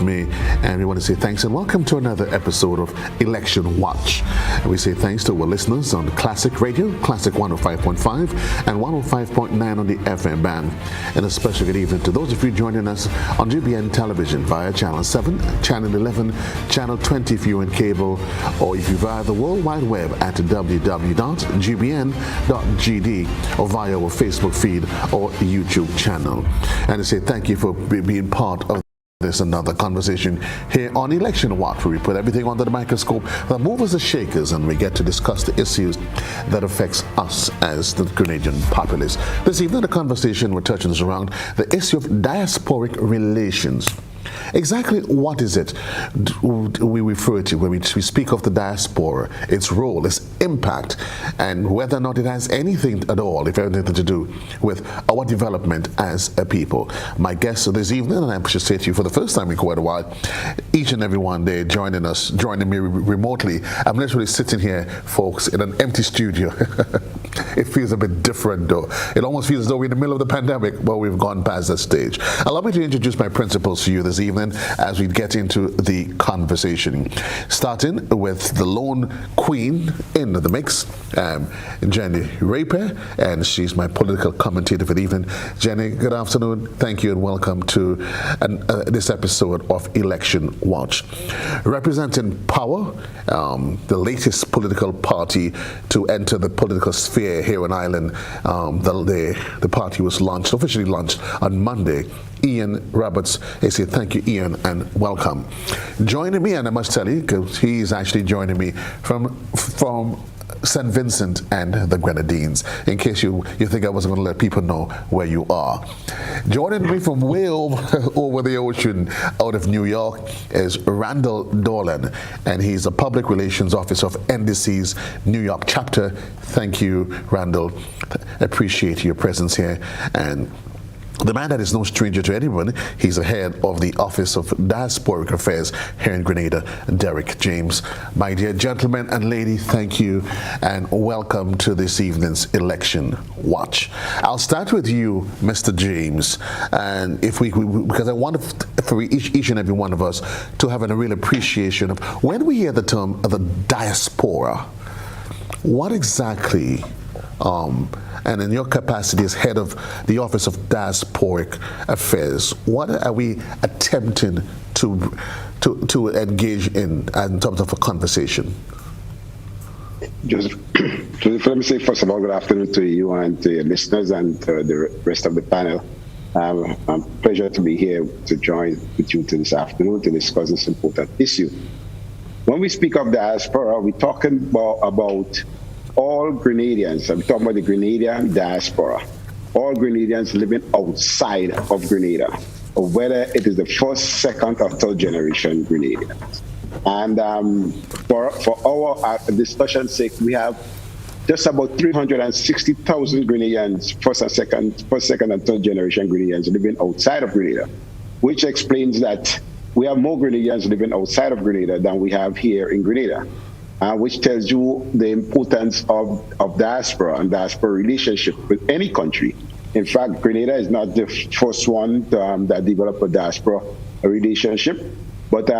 me, and we want to say thanks and welcome to another episode of Election Watch. And we say thanks to our listeners on Classic Radio, Classic 105.5 and 105.9 on the FM band. And a special good evening to those of you joining us on GBN Television via Channel 7, Channel 11, Channel 20 if you're in cable, or if you via the World Wide Web at www.gbn.gd or via our Facebook feed or YouTube channel. And to say thank you for being part of this another conversation here on Election Watch, where we put everything under the microscope, the movers and shakers, and we get to discuss the issues that affects us as the Grenadian populace. This evening, the conversation we're touching is around the issue of diasporic relations. Exactly what is it we refer to when we speak of the diaspora, its role, its impact, and whether or not it has anything at all, if anything to do with our development as a people. My guest this evening, and I should say to you for the first time in quite a while, each and every one there joining me remotely. I'm literally sitting here, folks, in an empty studio. It feels a bit different though. It almost feels as though we're in the middle of the pandemic, but we've gone past that stage. Allow me to introduce my principals to you this evening as we get into the conversation. Starting with the lone queen in the mix, Jenny Raper, and she's my political commentator for the evening. Jenny, good afternoon. Thank you and welcome to this episode of Election Watch. Representing Power, the latest political party to enter the political sphere here on Ireland. The party was officially launched on Monday. Ian Roberts. I say thank you, Ian, and welcome. Joining me, and I must tell you, because he's actually joining me from St. Vincent and the Grenadines, in case you think I wasn't going to let people know where you are. Joining me from way over the ocean out of New York is Randall Dolan, and he's a public relations officer of NDC's New York chapter. Thank you, Randall. Appreciate your presence here. And the man that is no stranger to anyone, he's the head of the Office of Diasporic Affairs here in Grenada, Derek James. My dear gentlemen and lady, thank you and welcome to this evening's Election Watch. I'll start with you, Mr. James, and because I want for each and every one of us to have a real appreciation of when we hear the term of the diaspora, what exactly and in your capacity as head of the Office of Diasporic Affairs, what are we attempting to engage in terms of a conversation? Just let me say, first of all, good afternoon to you and to your listeners and to the rest of the panel. A pleasure to be here to join with you this afternoon to discuss this important issue. When we speak of diaspora, we're talking about all Grenadians. I'm talking about the Grenadian diaspora. All Grenadians living outside of Grenada, or whether it is the first, second, or third generation Grenadians. And for our discussion's sake, we have just about 360,000 Grenadians, first, second, and third generation Grenadians living outside of Grenada, which explains that we have more Grenadians living outside of Grenada than we have here in Grenada. Which tells you the importance of diaspora and diaspora relationship with any country. In fact, Grenada is not the first one that developed a diaspora relationship, but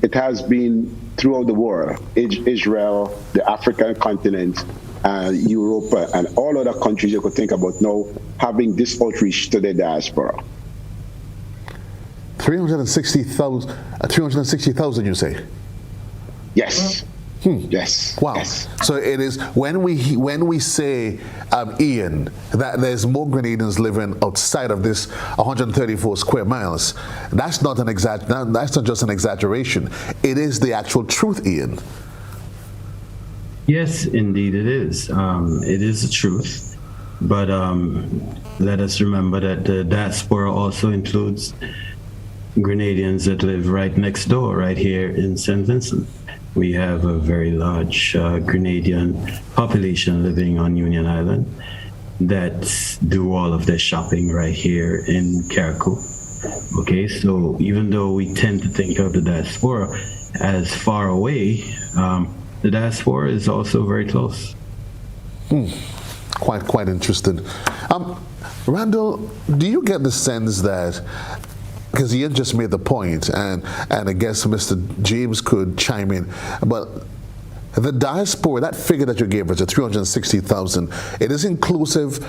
it has been throughout the world. Israel, the African continent, Europe, and all other countries you could think about now having this outreach to the diaspora. 360,000, you say? Yes. Yes. Wow. Yes. So it is when we say, Ian, that there's more Grenadians living outside of this 134 square miles. That's not just an exaggeration. It is the actual truth, Ian. Yes, indeed, it is. It is the truth. But let us remember that the diaspora also includes Grenadians that live right next door, right here in St. Vincent. We have a very large Grenadian population living on Union Island that do all of their shopping right here in Carriacou. Okay, so even though we tend to think of the diaspora as far away, the diaspora is also very close. Quite interesting. Randall, do you get the sense that because Ian just made the point, and I guess Mr. James could chime in, but the diaspora, that figure that you gave us, the 360,000, is it inclusive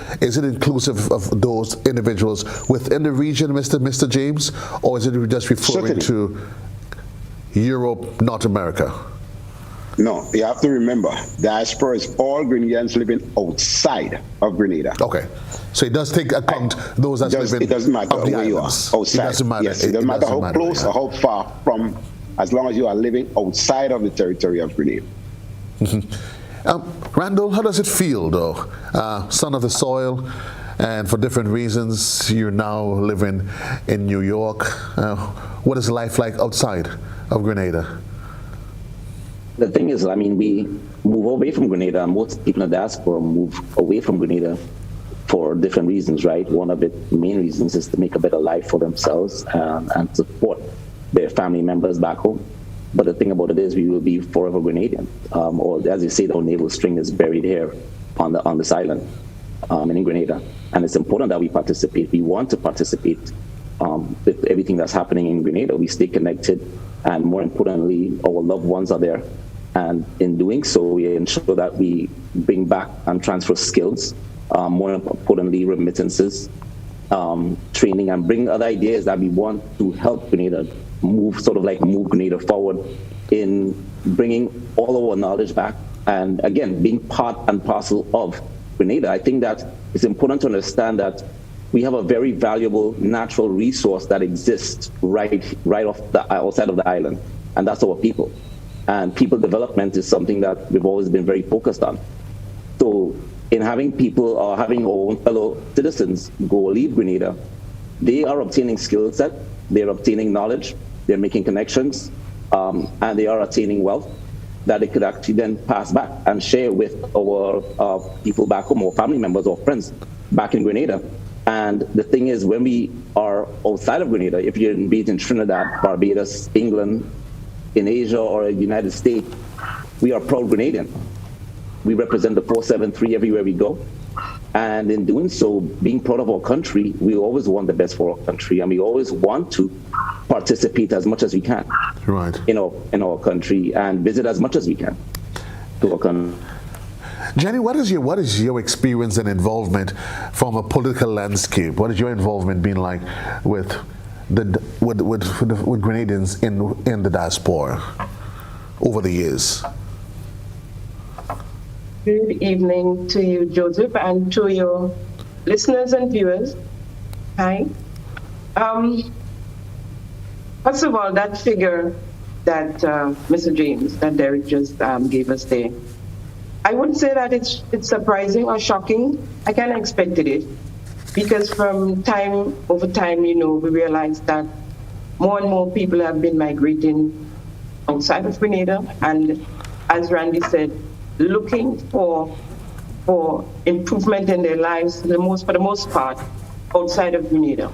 of those individuals within the region, Mr. James, or is it just referring to Europe, North America? No, you have to remember, diaspora is all Grenadians living outside of Grenada. Okay, so it does take account those that live in. It doesn't matter where you are, outside. It doesn't matter. Yes, it doesn't matter how close or how far from, as long as you are living outside of the territory of Grenada. Randall, how does it feel, though? Son of the soil, and for different reasons, you're now living in New York. What is life like outside of Grenada? The thing is, I mean, we move away from Grenada. Most people in the diaspora move away from Grenada for different reasons, right? One of the main reasons is to make a better life for themselves and support their family members back home. But the thing about it is, we will be forever Grenadian, or as you say, our naval string is buried here on this island, in Grenada. And it's important that we participate. We want to participate with everything that's happening in Grenada. We stay connected, and more importantly, our loved ones are there. And in doing so, we ensure that we bring back and transfer skills, more importantly, remittances, training, and bring other ideas that we want to help Grenada move Grenada forward in bringing all our knowledge back. And again, being part and parcel of Grenada. I think that it's important to understand that we have a very valuable natural resource that exists right off the outside of the island, and that's our people. And people development is something that we've always been very focused on. So in having people or having our own fellow citizens leave Grenada, they are obtaining skill set, they're obtaining knowledge, they're making connections, and they are attaining wealth that they could actually then pass back and share with our people back home, our family members or friends back in Grenada. And the thing is, when we are outside of Grenada, if you're in Trinidad, Barbados, England, in Asia or the United States, we are proud Grenadian. We represent the 473 everywhere we go. And in doing so, being proud of our country, we always want the best for our country, and we always want to participate as much as we can in our country and visit as much as we can to our country. Jenny, what is your experience and involvement from a political landscape? What is your involvement been like with Grenadians in the diaspora over the years? Good evening to you, Joseph, and to your listeners and viewers. Hi. First of all, that figure that Mr. James, that Derek just gave us there, I wouldn't say that it's surprising or shocking. I kind of expected it, because from time over time, we realized that more and more people have been migrating outside of Grenada, and as Randy said, looking for improvement in their lives for the most part outside of Grenada.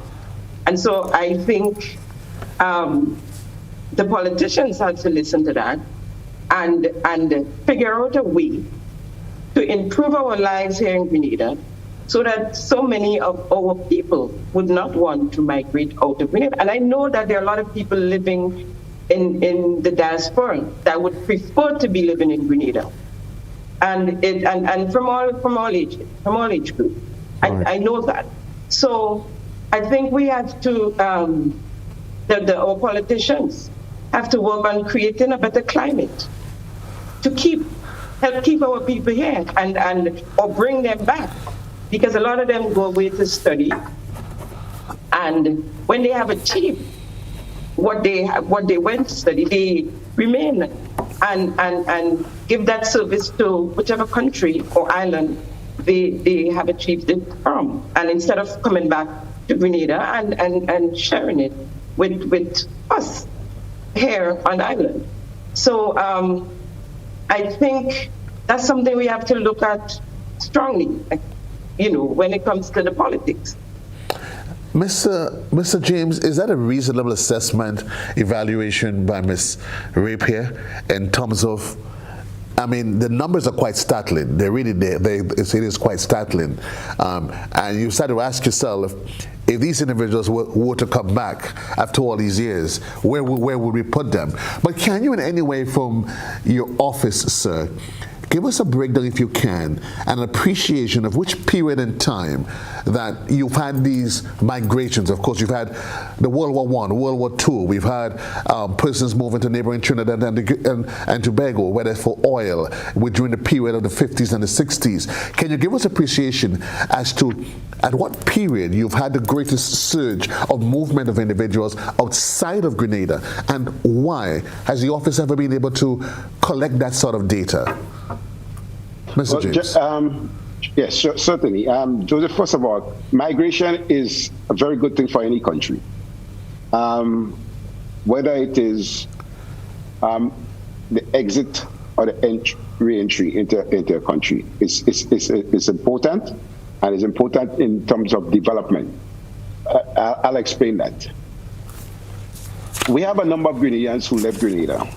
And so I think the politicians had to listen to that and figure out a way to improve our lives here in Grenada, so that so many of our people would not want to migrate out of Grenada. And I know that there are a lot of people living in the diaspora that would prefer to be living in Grenada, and from all age group. I know that. So I think we have to our politicians have to work on creating a better climate to help keep our people here or bring them back, because a lot of them go away to study, and when they have achieved what they went to study, they remain and give that service to whichever country or island they have achieved it from, and instead of coming back to Grenada and sharing it with us here on the island. So I think that's something we have to look at strongly, when it comes to the politics. Mr. James, is that a reasonable assessment, evaluation by Ms. Rapier in terms of, I mean, the numbers are quite startling. They're really, it is quite startling. And you start to ask yourself, if these individuals were to come back after all these years, where would we put them? But can you in any way from your office, sir, give us a breakdown, if you can, and an appreciation of which period in time that you've had these migrations. Of course, you've had the World War I, World War II. We've had persons moving to neighboring Trinidad and Tobago, whether it's for oil, during the period of the 50s and the 60s. Can you give us appreciation as to at what period you've had the greatest surge of movement of individuals outside of Grenada, and why? Has the office ever been able to collect that sort of data? Mr. James. Yes, certainly. Joseph, first of all, migration is a very good thing for any country. Whether it is the exit or the re-entry into a country, it's important, and it's important in terms of development. I'll explain that. We have a number of Grenadians who left Grenada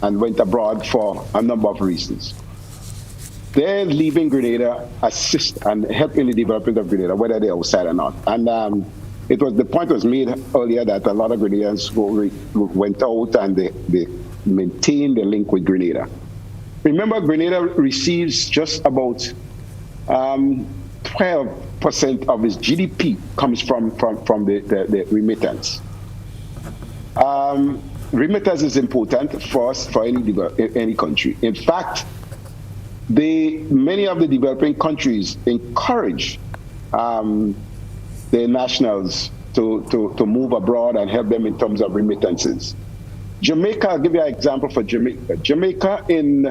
and went abroad for a number of reasons. They're leaving Grenada, assist and help in the development of Grenada, whether they're outside or not. And the point was made earlier that a lot of Grenadians went out and they maintained the link with Grenada. Remember, Grenada receives just about 12% of its GDP comes from the remittance. Remittance is important for us, for any country. In fact, many of the developing countries encourage their nationals to move abroad and help them in terms of remittances. Jamaica, I'll give you an example for Jamaica. Jamaica during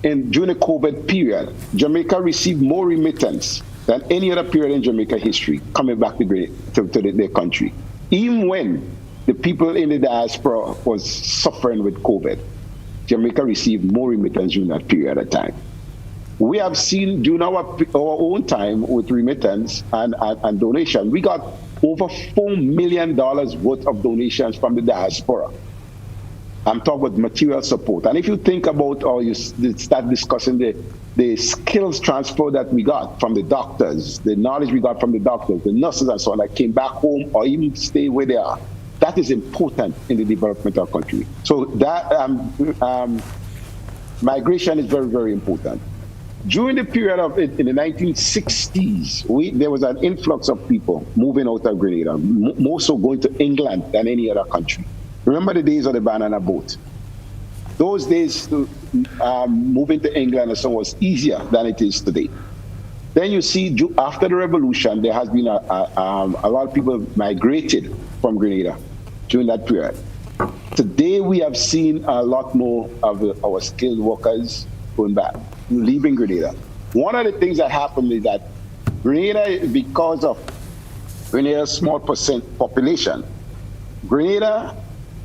the COVID period, Jamaica received more remittance than any other period in Jamaica history coming back to their country, even when the people in the diaspora was suffering with COVID. Jamaica received more remittance during that period of time. We have seen during our own time with remittance and donation, we got over $4 million worth of donations from the diaspora. I'm talking about material support. And if you think about, or you start discussing the skills transfer that we got from the doctors, the knowledge we got from the doctors, the nurses and so on that came back home or even stay where they are, that is important in the development of our country. So that migration is very, very important. During the period of in the 1960s, there was an influx of people moving out of Grenada, more so going to England than any other country. Remember the days of the banana boat? Those days, moving to England and so on was easier than it is today. Then you see, after the revolution, there has been a lot of people migrated from Grenada during that period. Today, we have seen a lot more of our skilled workers going back, leaving Grenada. One of the things that happened is that Grenada, because of Grenada's small percent population, Grenada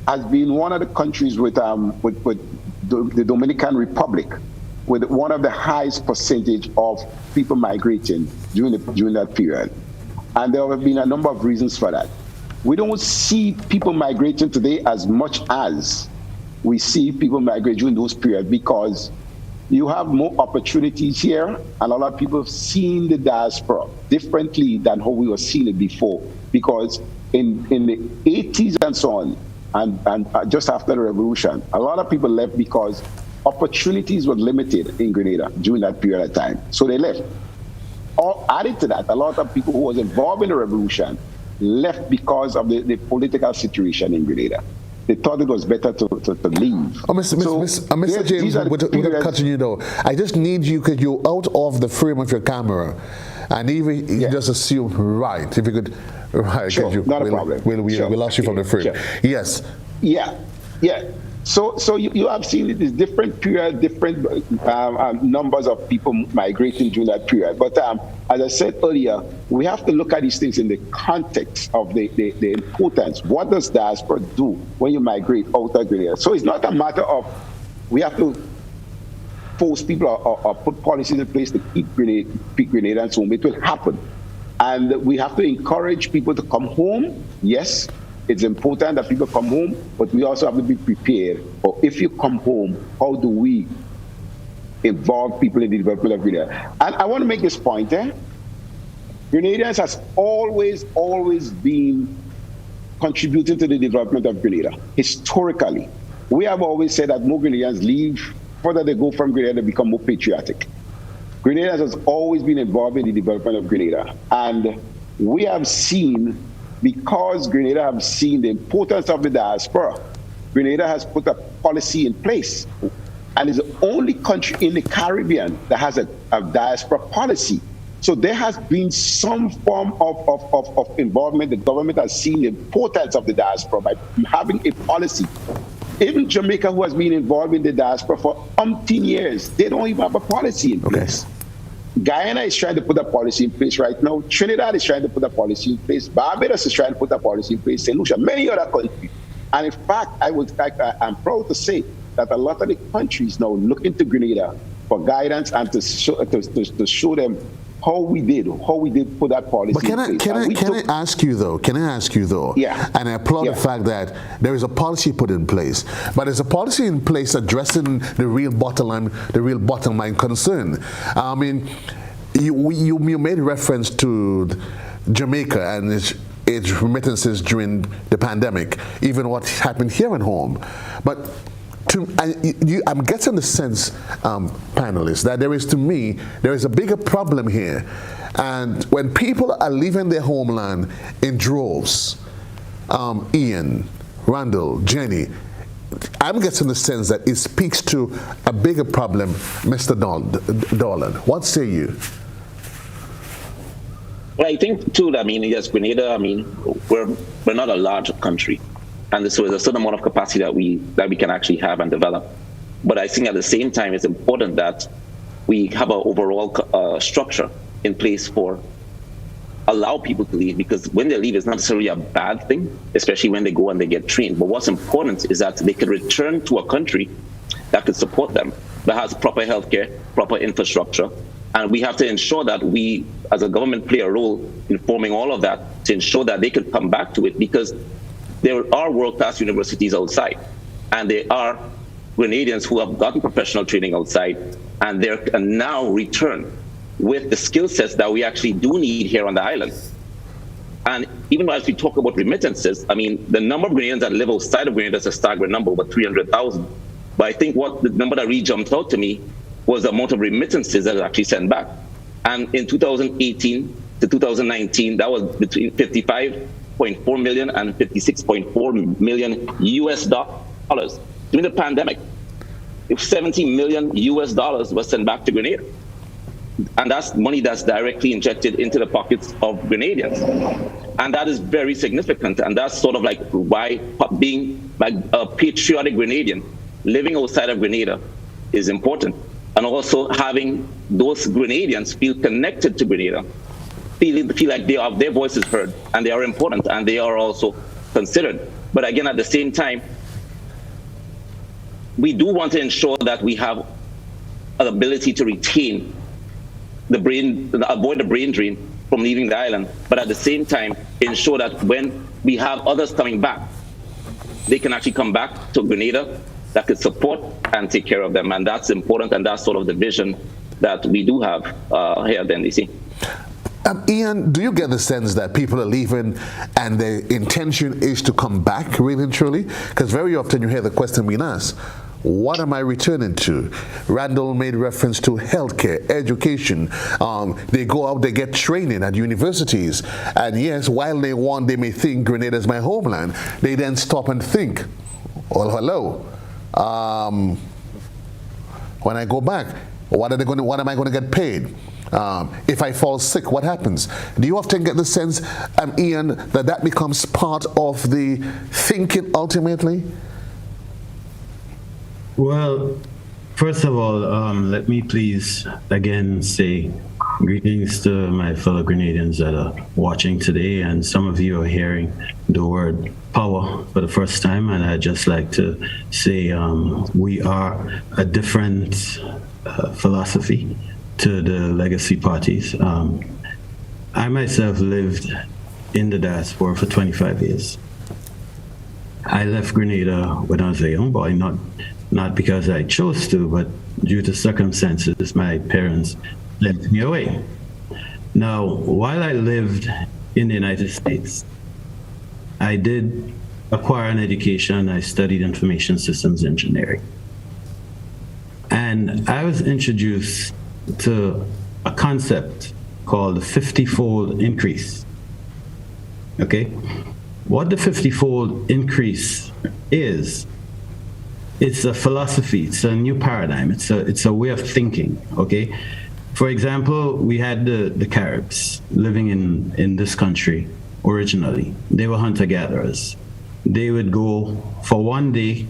has been one of the countries with the Dominican Republic with one of the highest percentage of people migrating during that period. And there have been a number of reasons for that. We don't see people migrating today as much as we see people migrate during those periods because you have more opportunities here, and a lot of people have seen the diaspora differently than how we were seeing it before. Because in the 80s and so on, and just after the revolution, a lot of people left because opportunities were limited in Grenada during that period of time. So they left. Or added to that, a lot of people who was involved in the revolution left because of the political situation in Grenada. They thought it was better to leave. Oh, Mr. James, without cutting you though, I just need you, because you're out of the frame of your camera, and even you just assume, right, if you could, right, sure, not a problem. We'll ask you from the frame. Sure. Yes. Yeah. So you have seen this different period, different numbers of people migrating during that period. But as I said earlier, we have to look at these things in the context of the importance. What does diaspora do when you migrate out of Grenada? So it's not a matter of we have to force people or put policies in place to keep Grenadans home. It will happen. And we have to encourage people to come home, yes. It's important that people come home, but we also have to be prepared. Or if you come home, how do we involve people in the development of Grenada? And I want to make this point. Grenadians has always been contributing to the development of Grenada. Historically, we have always said that more Grenadians leave, further they go from Grenada, they become more patriotic. Grenada has always been involved in the development of Grenada. And we have seen, because Grenada have seen the importance of the diaspora, Grenada has put a policy in place and is the only country in the Caribbean that has a diaspora policy. So there has been some form of involvement. The government has seen the importance of the diaspora by having a policy. Even Jamaica, who has been involved in the diaspora for umpteen years, they don't even have a policy in place. Guyana is trying to put a policy in place right now. Trinidad is trying to put a policy in place. Barbados is trying to put a policy in place. St. Lucia, many other countries. And in fact, I'm proud to say that a lot of the countries now look into Grenada for guidance and to show them how we did put that policy but in place. Can I ask you though? Yeah. And I applaud the fact that there is a policy put in place, but there's a policy in place addressing the real bottom line concern. I mean, you made reference to Jamaica and its remittances during the pandemic, even what happened here at home, but I'm getting the sense, panelists, that there is a bigger problem here. And when people are leaving their homeland in droves, Ian, Randall, Jenny, I'm getting the sense that it speaks to a bigger problem. Mr. Dolan, what say you? Well, I think too, yes, Grenada, we're not a large country. And so there's a certain amount of capacity that we can actually have and develop. But I think at the same time, it's important that we have an overall structure in place for allow people to leave, because when they leave, it's not necessarily a bad thing, especially when they go and they get trained. But what's important is that they can return to a country that could support them, that has proper healthcare, proper infrastructure. And we have to ensure that we, as a government, play a role in forming all of that to ensure that they could come back to it, because there are world-class universities outside, and there are Grenadians who have gotten professional training outside, and they can now return with the skill sets that we actually do need here on the island. And even as we talk about remittances, the number of Grenadians that live outside of Grenada is a staggering number, about 300,000. But I think what the number that really jumped out to me was the amount of remittances that are actually sent back. And in 2018 to 2019, that was between 55.4 million and 56.4 million US dollars. During the pandemic, if 70 million US dollars was sent back to Grenada. And that's money that's directly injected into the pockets of Grenadians. And that is very significant. And that's sort of like why being like a patriotic Grenadian, living outside of Grenada is important. And also having those Grenadians feel connected to Grenada, feel like their voice is heard, and they are important, and they are also considered. But again, at the same time, we do want to ensure that we have an ability to retain avoid the brain drain from leaving the island, but at the same time, ensure that when we have others coming back, they can actually come back to Grenada that could support and take care of them. And that's important, and that's sort of the vision that we do have here at the NDC. Ian, do you get the sense that people are leaving and their intention is to come back, really and truly? Because very often you hear the question being asked, what am I returning to? Randall made reference to healthcare, education. They go out, they get training at universities. And yes, while they may think Grenada is my homeland, they then stop and think, well, hello. When I go back, what am I going to get paid? If I fall sick, what happens? Do you often get the sense, Ian, that becomes part of the thinking ultimately? Well, first of all, let me please again say greetings to my fellow Grenadians that are watching today, and some of you are hearing the word power for the first time, and I'd just like to say we are a different philosophy to the legacy parties. I myself lived in the diaspora for 25 years. I left Grenada when I was a young boy, not because I chose to, but due to circumstances, my parents led me away. Now, while I lived in the United States, I did acquire an education. I studied information systems engineering. And I was introduced to a concept called the 50-fold increase. Okay? What the 50-fold increase is, it's a philosophy, it's a new paradigm, it's a way of thinking, okay? For example, we had the Caribs living in this country originally. They were hunter-gatherers. They would go for one day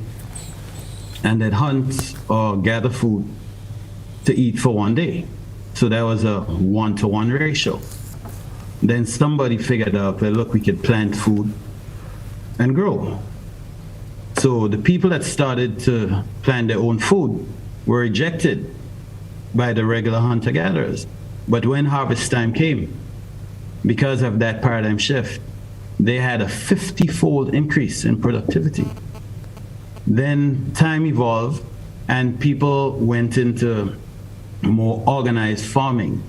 and they'd hunt or gather food to eat for one day. So that was a 1-to-1 ratio. Then somebody figured out, well, look, we could plant food and grow. So the people that started to plant their own food were rejected by the regular hunter-gatherers. But when harvest time came, because of that paradigm shift, they had a 50-fold increase in productivity. Then time evolved and people went into more organized farming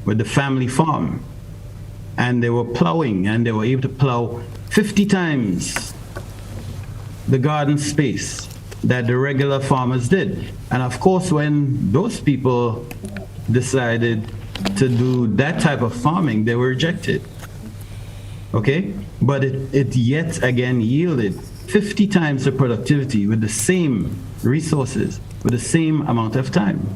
with the family farm. And they were plowing and they were able to plow 50 times the garden space that the regular farmers did. And of course, when those people decided to do that type of farming, they were rejected. Okay? But it yet again yielded 50 times the productivity with the same resources, with the same amount of time.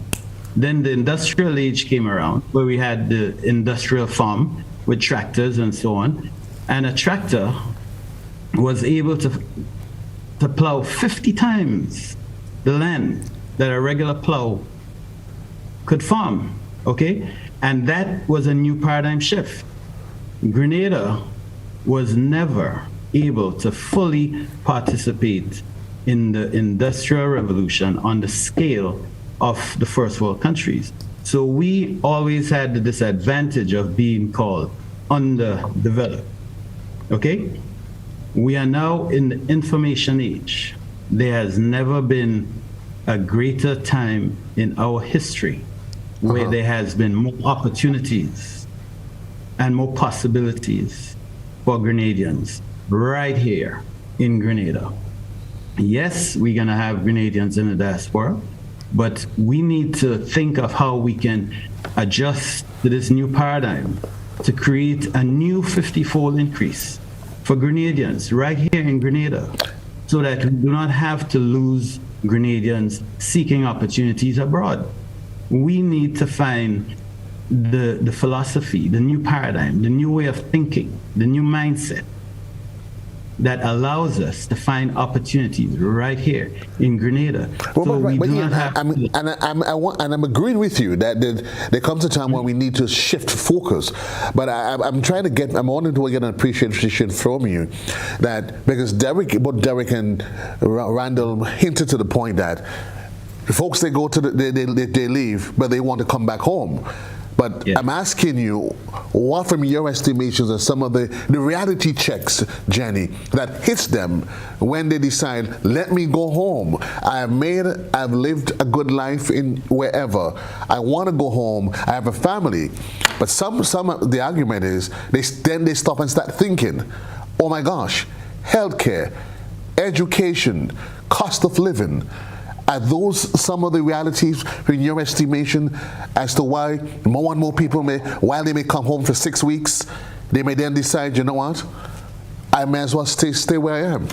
Then the industrial age came around, where we had the industrial farm with tractors and so on. And a tractor was able to plow 50 times the land that a regular plow could farm, okay? And that was a new paradigm shift. Grenada was never able to fully participate in the Industrial Revolution on the scale of the first world countries. So we always had the disadvantage of being called underdeveloped, okay? We are now in the information age. There has never been a greater time in our history where there has been more opportunities and more possibilities for Grenadians right here in Grenada. Yes, we're gonna have Grenadians in the diaspora, but we need to think of how we can adjust to this new paradigm to create a new 50-fold increase for Grenadians right here in Grenada, so that we do not have to lose Grenadians seeking opportunities abroad. We need to find the philosophy, the new paradigm, the new way of thinking, the new mindset that allows us to find opportunities right here in Grenada. Well, so we do not have I'm agreeing with you that there comes a time when we need to shift focus. But I'm trying to get, I'm wanting to get an appreciation from you that, because both Derek and Randall hinted to the point that folks, they go to they leave, but they want to come back home. But I'm asking you, what from your estimations are some of the reality checks, Jenny, that hits them when they decide, let me go home. I've lived a good life in wherever. I want to go home. I have a family. But some of the argument is, they stop and start thinking, oh my gosh, healthcare, education, cost of living. Are those some of the realities in your estimation as to why more and more people while they may come home for 6 weeks, they may then decide, you know what, I may as well stay where I am?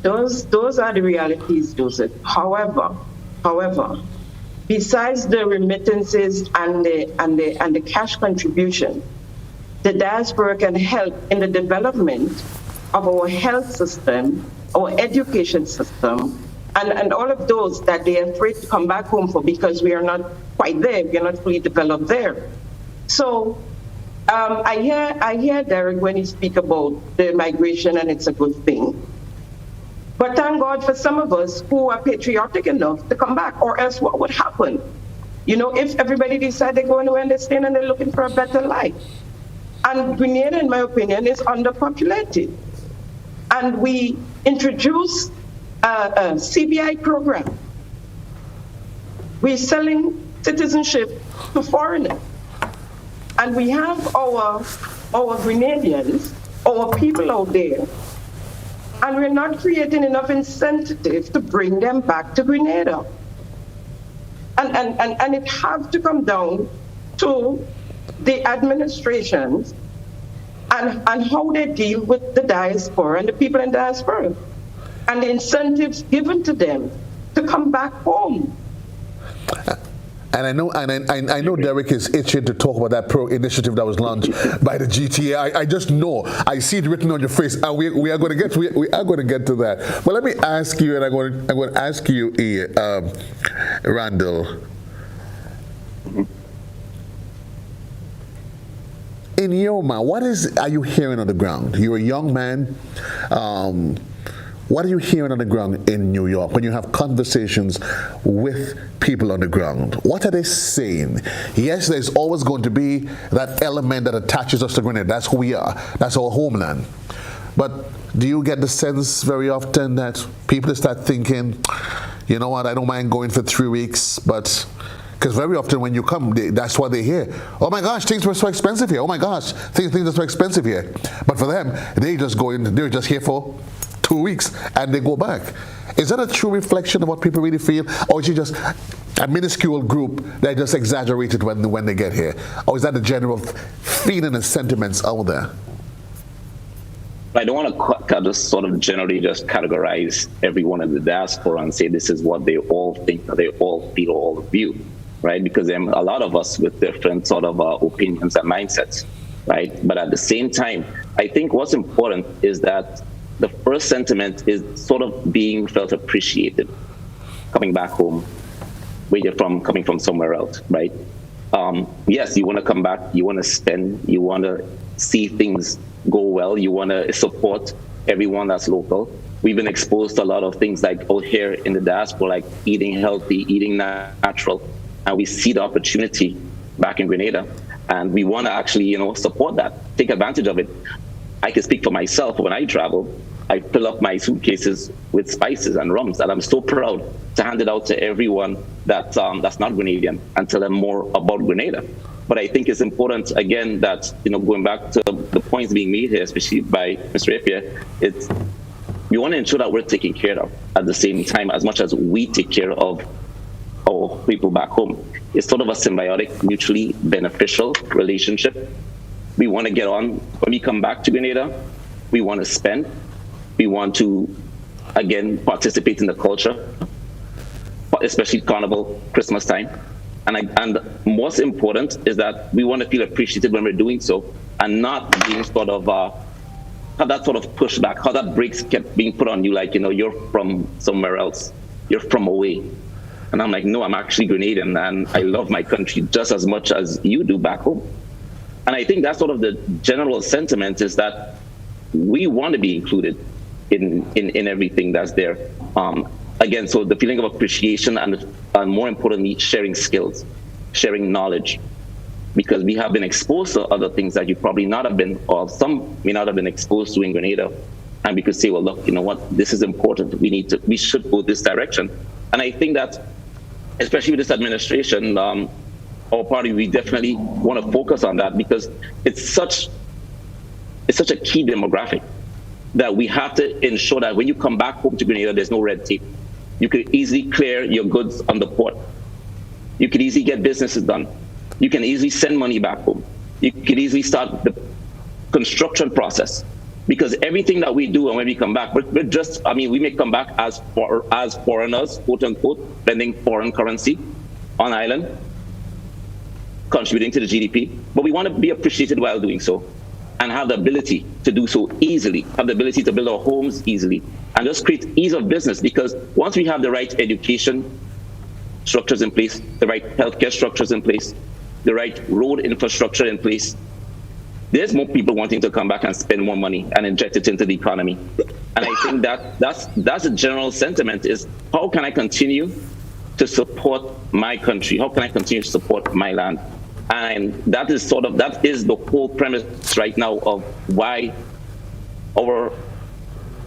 Those are the realities, Joseph. However, besides the remittances and the cash contribution, the diaspora can help in the development of our health system, our education system, and all of those that they are afraid to come back home for because we are not quite there, we are not fully developed there. So I hear Derek when he speak about the migration, and it's a good thing. But thank God for some of us who are patriotic enough to come back, or else what would happen? You know, if everybody decide they're going to understand and they're looking for a better life. And Grenada, in my opinion, is underpopulated. And we introduced a CBI program. We're selling citizenship to foreigners. And we have our Grenadians, our people out there, and we're not creating enough incentive to bring them back to Grenada. And it has to come down to the administrations and how they deal with the diaspora and the people in diaspora, and the incentives given to them to come back home. And I know Derek is itching to talk about that pro initiative that was launched by the GTA. I just know, I see it written on your face, and we are going to get to that. But let me ask you, and I'm going to ask you, Randall. In your mind, what are you hearing on the ground? You're a young man. What are you hearing on the ground in New York when you have conversations with people on the ground? What are they saying? Yes, there's always going to be that element that attaches us to Grenada. That's who we are. That's our homeland. But do you get the sense very often that people start thinking, you know what, I don't mind going for 3 weeks, but... Because very often when you come, that's what they hear. Oh my gosh, things were so expensive here. Oh my gosh, things are so expensive here. But for them, they're just here for 2 weeks and they go back. Is that a true reflection of what people really feel? Or is it just a minuscule group that just exaggerated when they get here? Or is that the general feeling and sentiments out there? I don't want to just sort of generally just categorize everyone in the diaspora and say this is what they all think, or they all feel, or all view, right? Because there are a lot of us with different sort of opinions and mindsets, right? But at the same time, I think what's important is that the first sentiment is sort of being felt appreciated, coming back home, where you're from, coming from somewhere else, right? Yes, you want to come back, you want to spend, you want to see things go well, you want to support everyone that's local. We've been exposed to a lot of things like out here in the diaspora, like eating healthy, eating natural, and we see the opportunity back in Grenada, and we want to actually, support that, take advantage of it. I can speak for myself. When I travel, I fill up my suitcases with spices and rums, and I'm so proud to hand it out to everyone that's not Grenadian and tell them more about Grenada. But I think it's important, again, that, going back to the points being made here, especially by Mr. Appiah, we want to ensure that we're taken care of at the same time as much as we take care of our people back home. It's sort of a symbiotic, mutually beneficial relationship. We want to get on. When we come back to Grenada, we want to spend. We want to, again, participate in the culture, especially Carnival, Christmas time. And most important is that we want to feel appreciated when we're doing so, and not being sort of, how that sort of pushback, how that brakes kept being put on you, like, you're from somewhere else, you're from away. And I'm like, no, I'm actually Grenadian, and I love my country just as much as you do back home. And I think that's sort of the general sentiment, is that we want to be included in everything that's there. Again, so the feeling of appreciation and more importantly, sharing skills, sharing knowledge, because we have been exposed to other things that you probably not have been, or some may not have been exposed to in Grenada. And we could say, well, look, you know what, this is important. We should go this direction. And I think that, especially with this administration, our party, we definitely want to focus on that, because it's such a key demographic that we have to ensure that when you come back home to Grenada, there's no red tape. You could easily clear your goods on the port. You could easily get businesses done. You can easily send money back home. You could easily start the construction process, because everything that we do and when we come back, we may come back as foreigners, quote unquote, spending foreign currency on island, contributing to the GDP, but we want to be appreciated while doing so, and have the ability to do so easily, have the ability to build our homes easily, and just create ease of business. Because once we have the right education structures in place, the right healthcare structures in place, the right road infrastructure in place, there's more people wanting to come back and spend more money and inject it into the economy. And I think that's a general sentiment, is how can I continue to support my country? How can I continue to support my land? And that is the whole premise right now of why our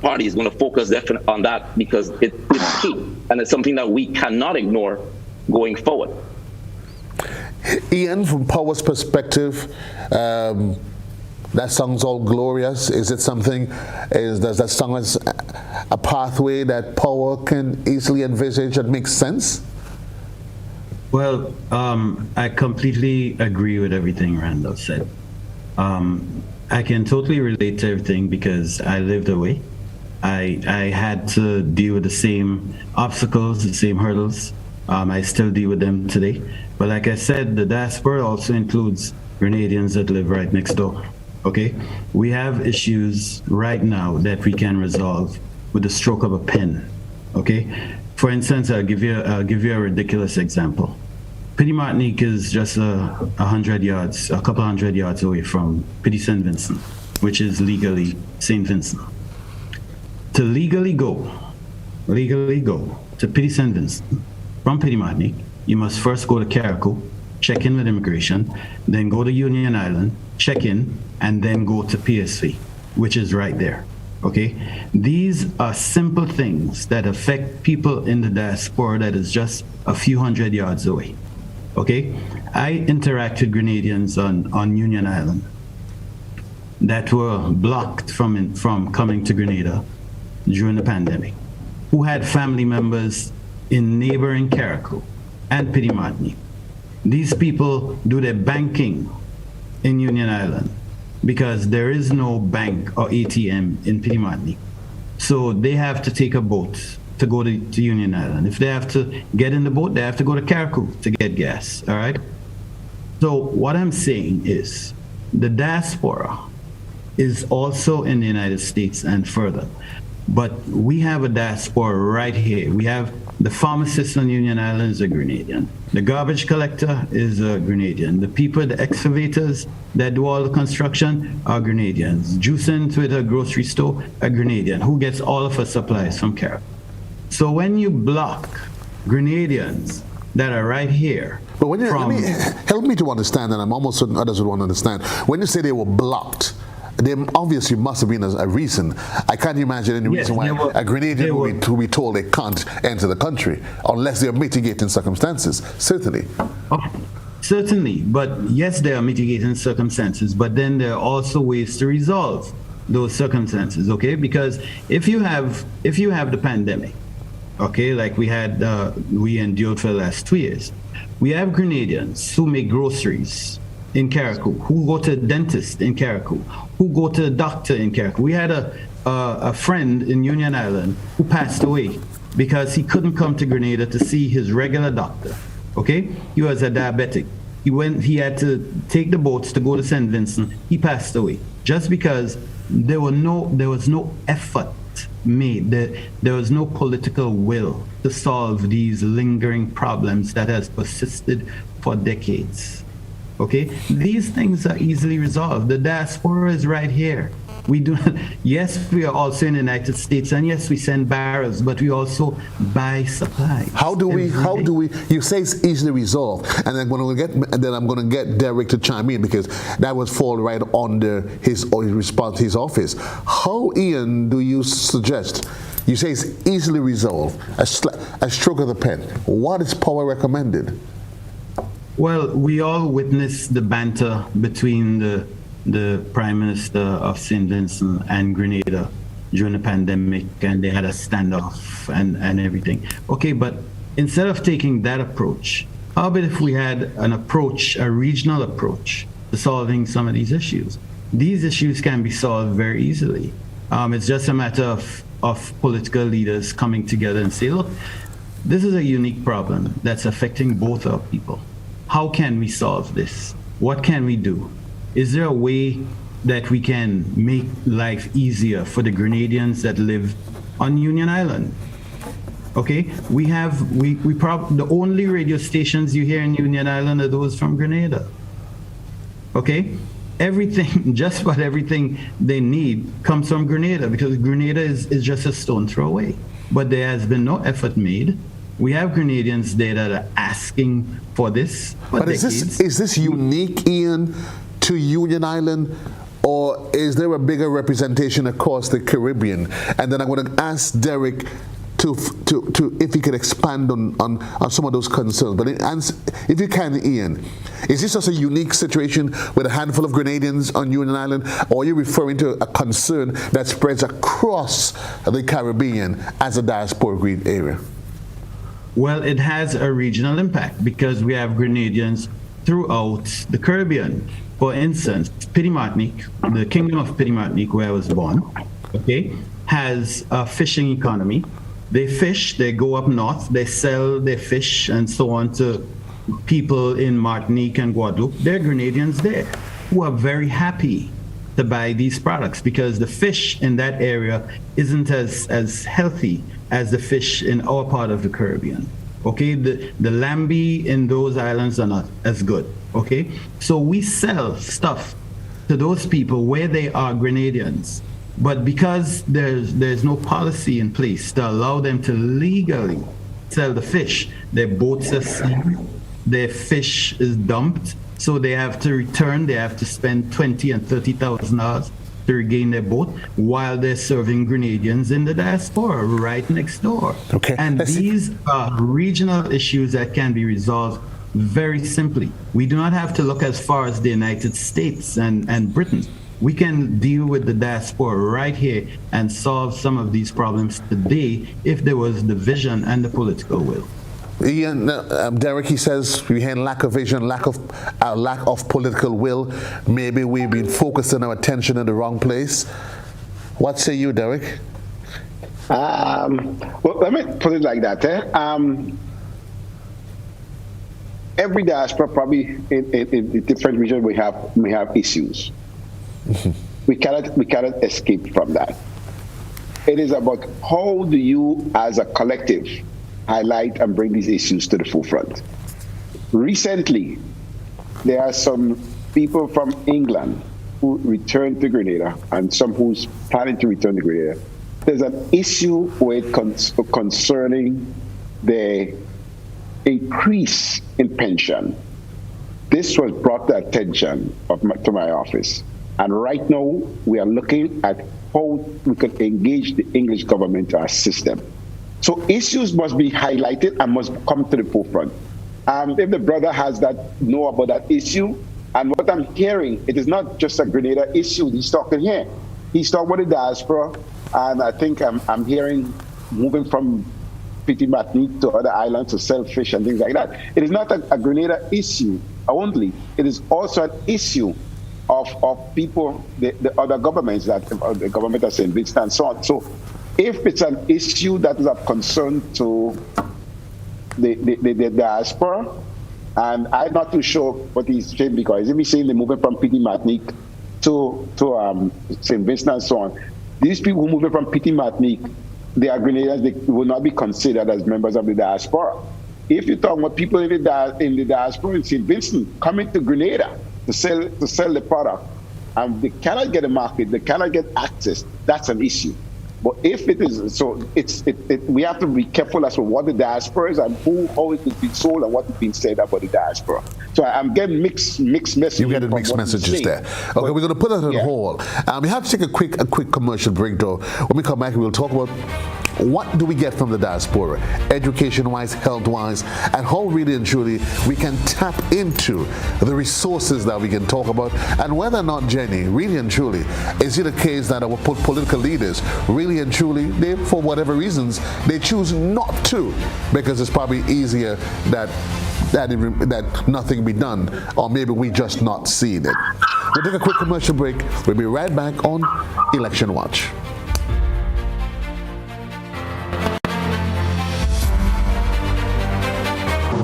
party is going to focus definitely on that, because it's key, and it's something that we cannot ignore going forward. Ian, from Power's perspective, that sounds all glorious. Is it something, does that sound as a pathway that Power can easily envisage that makes sense? Well, I completely agree with everything Randall said. I can totally relate to everything because I lived away. I had to deal with the same obstacles, the same hurdles. I still deal with them today. But like I said, the diaspora also includes Grenadians that live right next door. Okay? We have issues right now that we can resolve with the stroke of a pen. Okay? For instance, I'll give you a ridiculous example. Petit Martinique is just a couple hundred yards away from Petit Saint Vincent, which is legally Saint Vincent. To legally go to Petit Saint Vincent from Petit Martinique, you must first go to Carriacou, check in with immigration, then go to Union Island, check in, and then go to PSV, which is right there. Okay? These are simple things that affect people in the diaspora that is just a few hundred yards away. Okay? I interact with Grenadians on Union Island that were blocked from coming to Grenada during the pandemic, who had family members in neighboring Carriacou and Petit Martinique. These people do their banking in Union Island because there is no bank or ATM in Petit Martinique. So they have to take a boat to go to Union Island. If they have to get in the boat, they have to go to Carriacou to get gas, all right? So what I'm saying is the diaspora is also in the United States and further. But we have a diaspora right here. We have the pharmacist on Union Island is a Grenadian. The garbage collector is a Grenadian. The people, the excavators that do all the construction are Grenadians. Juicing to a grocery store, a Grenadian, who gets all of our supplies from Carriacou. So when you block Grenadians that are right here, but when help me to understand, and I'm almost certain others would want to understand. When you say they were blocked, there obviously must have been a reason. I can't imagine any reason why a Grenadian will be told they can't enter the country unless there are mitigating circumstances. Certainly. Okay. Certainly, but yes, there are mitigating circumstances, but then there are also ways to resolve those circumstances. Okay, because if you have the pandemic, okay, like we endured for the last 2 years, we have Grenadians who make groceries in Carriacou, who go to a dentist in Carriacou, who go to a doctor in Carriacou. We had a friend in Union Island who passed away because he couldn't come to Grenada to see his regular doctor. Okay, he was a diabetic. He had to take the boats to go to St. Vincent. He passed away just because there was no effort made. There was no political will to solve these lingering problems that has persisted for decades. Okay, these things are easily resolved. The diaspora is right here. Yes, we are also in the United States, and yes, we send barrels, but we also buy supplies. How do we, you say it's easily resolved, and then I'm going to get Derek to chime in because that would fall right under his response, his office. How, Ian, do you suggest? You say it's easily resolved, a stroke of the pen. What is Power recommended? Well, we all witnessed the banter between the Prime Minister of St. Vincent and Grenada during the pandemic, and they had a standoff and everything. Okay, but instead of taking that approach, how about if we had an approach, a regional approach to solving some of these issues? These issues can be solved very easily. It's just a matter of political leaders coming together and say, look, this is a unique problem that's affecting both our people. How can we solve this? What can we do? Is there a way that we can make life easier for the Grenadians that live on Union Island? Okay, the only radio stations you hear in Union Island are those from Grenada. Okay, just about everything they need comes from Grenada because Grenada is just a stone throw away. But there has been no effort made. We have Grenadians there that are asking for this for decades. Is this unique, Ian, to Union Island, or is there a bigger representation across the Caribbean? And then I'm going to ask Derek to if you could expand on some of those concerns. But if you can, Ian, is this just a unique situation with a handful of Grenadians on Union Island, or are you referring to a concern that spreads across the Caribbean as a diasporic area? Well, it has a regional impact because we have Grenadians throughout the Caribbean. For instance, Petit Martinique, the Kingdom of Petit Martinique, where I was born, okay, has a fishing economy. They fish, they go up north, they sell their fish and so on to people in Martinique and Guadeloupe. There are Grenadians there who are very happy to buy these products because the fish in that area isn't as healthy as the fish in our part of the Caribbean. Okay, the lambi in those islands are not as good. Okay, so we sell stuff to those people where they are Grenadians, but because there's no policy in place to allow them to legally sell the fish, their boats are seized, their fish is dumped, so they have to return. They have to spend $20,000 and $30,000 to regain their boat while they're serving Grenadians in the diaspora right next door. Okay. And these are regional issues that can be resolved very simply. We do not have to look as far as the United States and Britain. We can deal with the diaspora right here and solve some of these problems today if there was the vision and the political will. Ian, Derek, he says we had lack of vision, lack of political will. Maybe we've been focusing our attention in the wrong place. What say you, Derek? Well, let me put it like that. Every diaspora, probably in different regions, we have issues. Mm-hmm. We cannot escape from that. It is about how do you, as a collective, highlight and bring these issues to the forefront. Recently, there are some people from England who returned to Grenada and some who's planning to return to Grenada. There's an issue concerning the increase in pension. This was brought to the attention to my office. And right now, we are looking at how we could engage the English government to assist them. So issues must be highlighted and must come to the forefront. If the brother know about that issue, and what I'm hearing, it is not just a Grenada issue he's talking here. He's talking about the diaspora, and I think I'm hearing moving from Petit Martinique to other islands to sell fish and things like that. It is not a Grenada issue only. It is also an issue of people, the other governments, that the government of St. Vincent and so on. So if it's an issue that is of concern to the diaspora, and I'm not too sure what he's saying, because if he's saying they're moving from Petit Martinique to St. Vincent and so on, these people who moving from Petit Martinique, they are Grenadians, they will not be considered as members of the diaspora. If you're talking about people in the diaspora in St. Vincent coming to Grenada to sell the product, and they cannot get a market, they cannot get access, that's an issue. But if it is, so we have to be careful as to what the diaspora is and how it is being sold and what is being said about the diaspora. So I'm getting mixed messages. You get mixed messages there. Okay, but we're going to put that on hold. We have to take a quick commercial break, though. When we come back, we'll talk about what do we get from the diaspora, education-wise, health-wise, and how really and truly we can tap into the resources that we can talk about, and whether or not, Jenny, really and truly, is it a case that our political leaders really and truly, they, for whatever reasons, they choose not to, because it's probably easier that nothing be done, or maybe we just not seeing it. We'll take a quick commercial break. We'll be right back on Election Watch.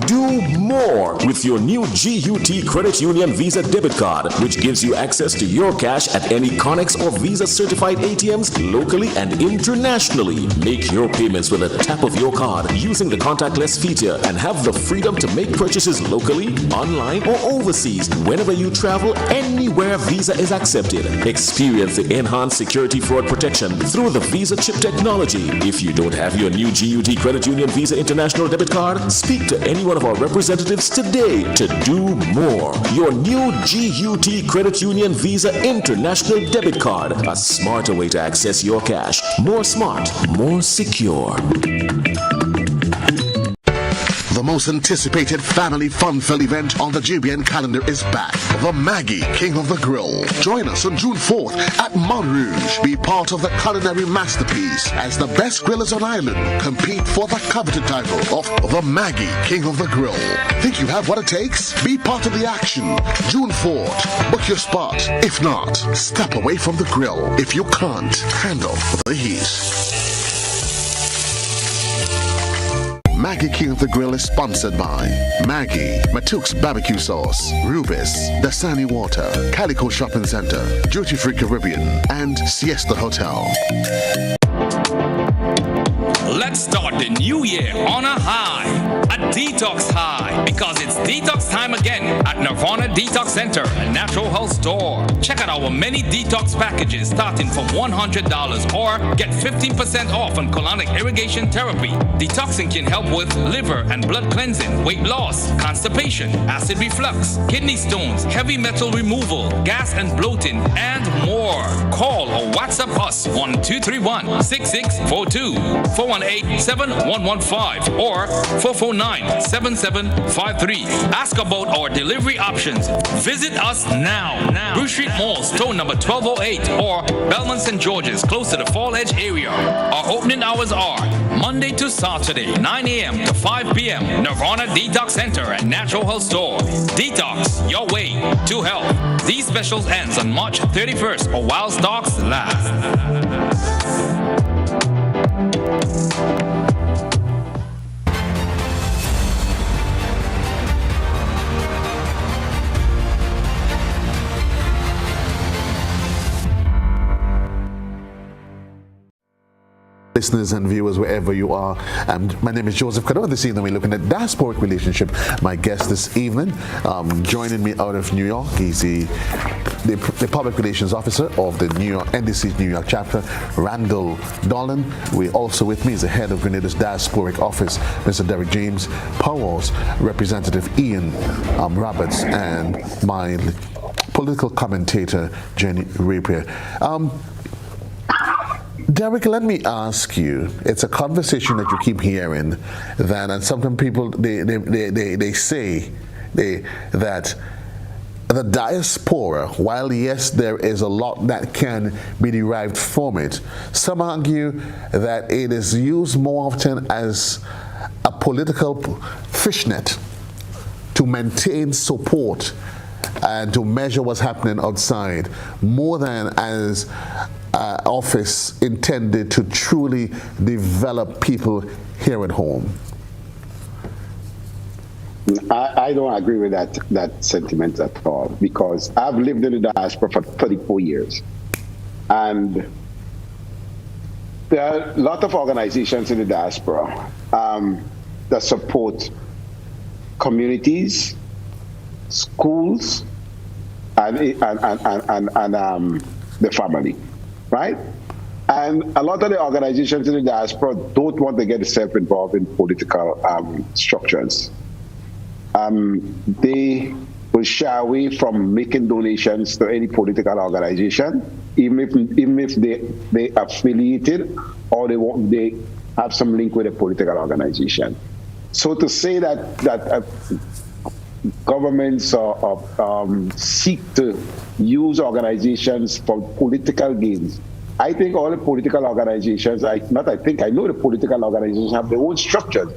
Do more with your new GUT Credit Union Visa debit card, which gives you access to your cash at any Connex or Visa certified ATMs locally and internationally. Make your payments with a tap of your card using the contactless feature and have the freedom to make purchases locally, online, or overseas whenever you travel, anywhere Visa is accepted. Experience the enhanced security fraud protection through the Visa chip technology. If you don't have your new GUT Credit Union Visa International debit card, speak to anyone of our representatives representatives today to do more. Your new GUT Credit Union Visa International Debit Card. A smarter way to access your cash. More smart, more secure. The most anticipated family fun-filled event on the GBN calendar is back. The Maggie King of the Grill. Join us on June 4th at Mount Rouge. Be part of the culinary masterpiece as the best grillers on island compete for the coveted title of the Maggie King of the Grill. Think you have what it takes? Be part of the action. June 4th. Book your spot. If not, step away from the grill. If you can't handle the heat. Maggie King of the Grill is sponsored by Maggie, Matuk's Barbecue Sauce, Rubis, Dasani Water, Calico Shopping Center, Duty Free Caribbean, and Siesta Hotel. Let's start the new year on a high, a detox high, because it's detox time again at Nirvana Detox Center and Natural Health Store. Check out our many detox packages starting from $100 or get 15% off on colonic irrigation therapy. Detoxing can help with liver and blood cleansing, weight loss, constipation, acid reflux, kidney stones, heavy metal removal, gas and bloating, and more. Call or WhatsApp us 1-231-6642, 418-7115, or 449-7753. Ask about our delivery options. Visit us now. Bruce Street Mall, store number 1208, or Belmont St. George's, close to the Fall Edge area. Our opening hours are Monday to Saturday, 9 a.m. to 5 p.m. Nirvana Detox Center and Natural Health Store. Detox, your way to health. These specials ends on March 31st or while stocks last. Listeners and viewers wherever you are, my name is Joseph Cadore. This evening we're looking at diasporic relationship. My guest this evening, joining me out of New York, he's the public relations officer of the New York NDC's New York chapter, Randall Dolan. We also with me is the head of Grenada's diasporic office, Mr. Derek James Powers, Representative Ian Roberts, and my political commentator Jenny Rapier. Derek, let me ask you, it's a conversation that you keep hearing, that, and sometimes people, they say that the diaspora, while yes, there is a lot that can be derived from it, some argue that it is used more often as a political fishnet to maintain support and to measure what's happening outside, more than as office intended to truly develop people here at home. I don't agree with that sentiment at all, because I've lived in the diaspora for 34 years. And there are a lot of organizations in the diaspora that support communities, schools, and the family, right? And a lot of the organizations in the diaspora don't want to get themselves involved in political structures. They will shy away from making donations to any political organization, even if they affiliated or they have some link with a political organization. So to say that governments seek to use organizations for political gains, I think all the political organizations, I know the political organizations have their own structures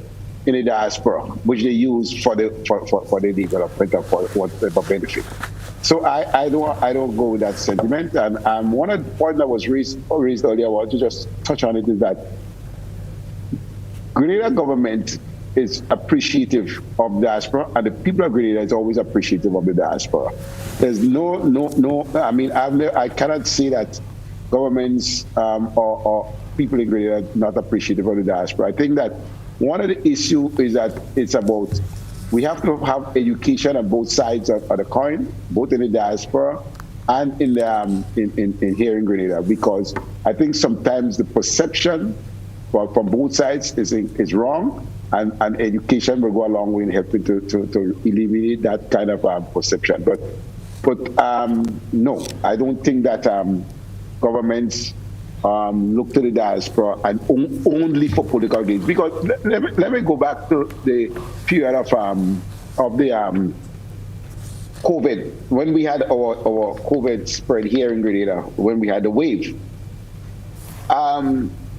in the diaspora, which they use for the development of whatever benefit. So I don't go with that sentiment. And one of the points that was raised earlier, I want to just touch on it, is that Grenada government is appreciative of diaspora, and the people of Grenada is always appreciative of the diaspora. There's no. I mean, I cannot say that governments or people in Grenada are not appreciative of the diaspora. I think that one of the issues is that it's about, we have to have education on both sides of the coin, both in the diaspora and in here in Grenada, because I think sometimes the perception from both sides is wrong, and education will go a long way in helping to eliminate that kind of perception. But no, I don't think that governments look to the diaspora and only for political gains. Because let me go back to the period of the COVID, when we had our COVID spread here in Grenada, when we had the wave.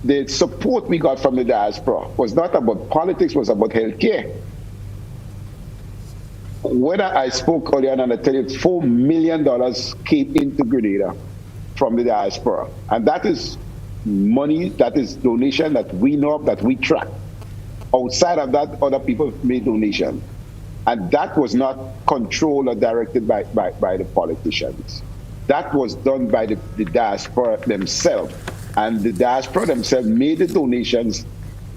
The support we got from the diaspora was not about politics, was about healthcare. When I spoke earlier, and I tell you, $4 million came into Grenada from the diaspora. And that is money, that is donation that we know of, that we track. Outside of that, other people made donations. And that was not controlled or directed by the politicians. That was done by the diaspora themselves. And the diaspora themselves made the donations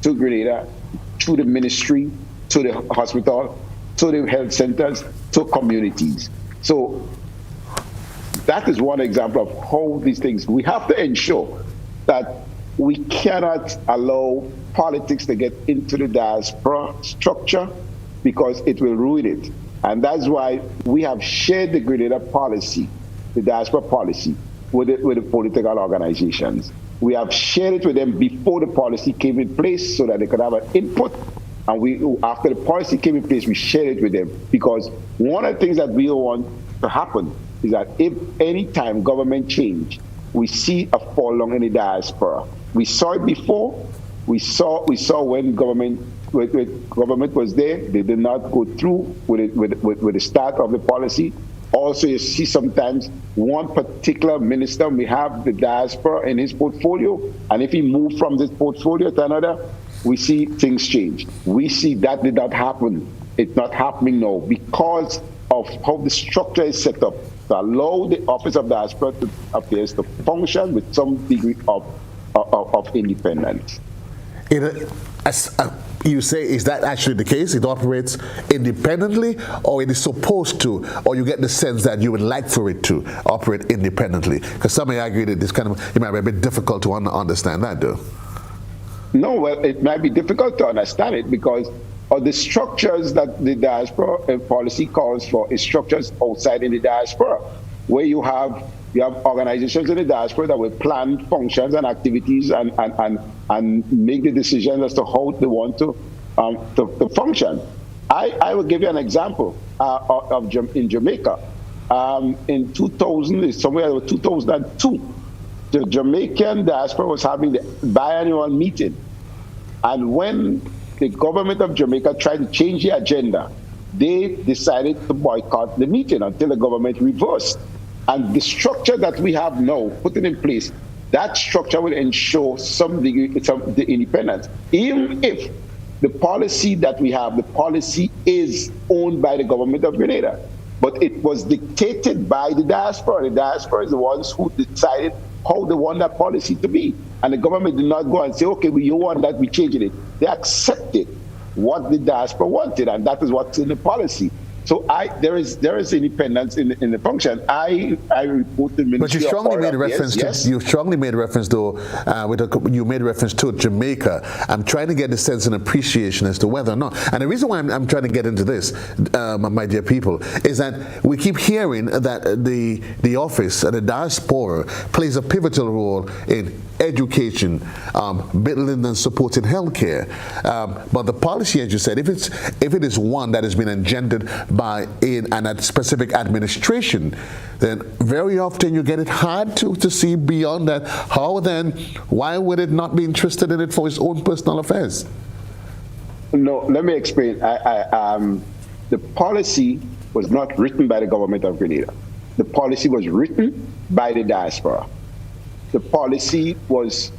to Grenada, to the ministry, to the hospital, to the health centers, to communities. So that is one example of how these things, we have to ensure that we cannot allow politics to get into the diaspora structure, because it will ruin it. And that's why we have shared the Grenada policy, the diaspora policy, with the political organizations. We have shared it with them before the policy came in place so that they could have an input. And after the policy came in place, we shared it with them, because one of the things that we want to happen is that if any time government change, we see a fall along in the diaspora. We saw it before. We saw when government was there, they did not go through with the start of the policy. Also, you see sometimes one particular minister may have the diaspora in his portfolio, and if he moves from this portfolio to another, we see things change. We see that did not happen. It's not happening now because of how the structure is set up to allow the Office of Diaspora Affairs to function with some degree of independence. You say, is that actually the case? It operates independently, or it is supposed to, or you get the sense that you would like for it to operate independently? Because some may argue that this it might be a bit difficult to understand that, though. No, well, it might be difficult to understand it because of the structures that the diaspora policy calls for is structures outside in the diaspora, where you have organizations in the diaspora that will plan functions and activities and make the decisions as to how they want to function. I will give you an example in Jamaica. In 2000, somewhere around 2002, the Jamaican diaspora was having the biannual meeting. And when the government of Jamaica tried to change the agenda, they decided to boycott the meeting until the government reversed. And the structure that we have now, putting in place, that structure will ensure some degree of the independence. Even if the policy that we have, the policy is owned by the government of Grenada, but it was dictated by the diaspora. The diaspora is the ones who decided how they want that policy to be. And the government did not go and say, okay, you want that, we changed it. They accepted what the diaspora wanted, and that is what's in the policy. So there is independence in the function. I report the Ministry. But you strongly made reference yes. to you strongly made reference though you made reference to Jamaica. I'm trying to get the sense and appreciation as to whether or not. And the reason why I'm trying to get into this, my dear people, is that we keep hearing that the office, the diaspora, plays a pivotal role in education, building and supporting healthcare. But the policy, as you said, if it is one that has been engendered by a specific administration, then very often you get it hard to see beyond that. Why would it not be interested in it for its own personal affairs? No, let me explain. The policy was not written by the government of Grenada. The policy was written by the diaspora. The policy was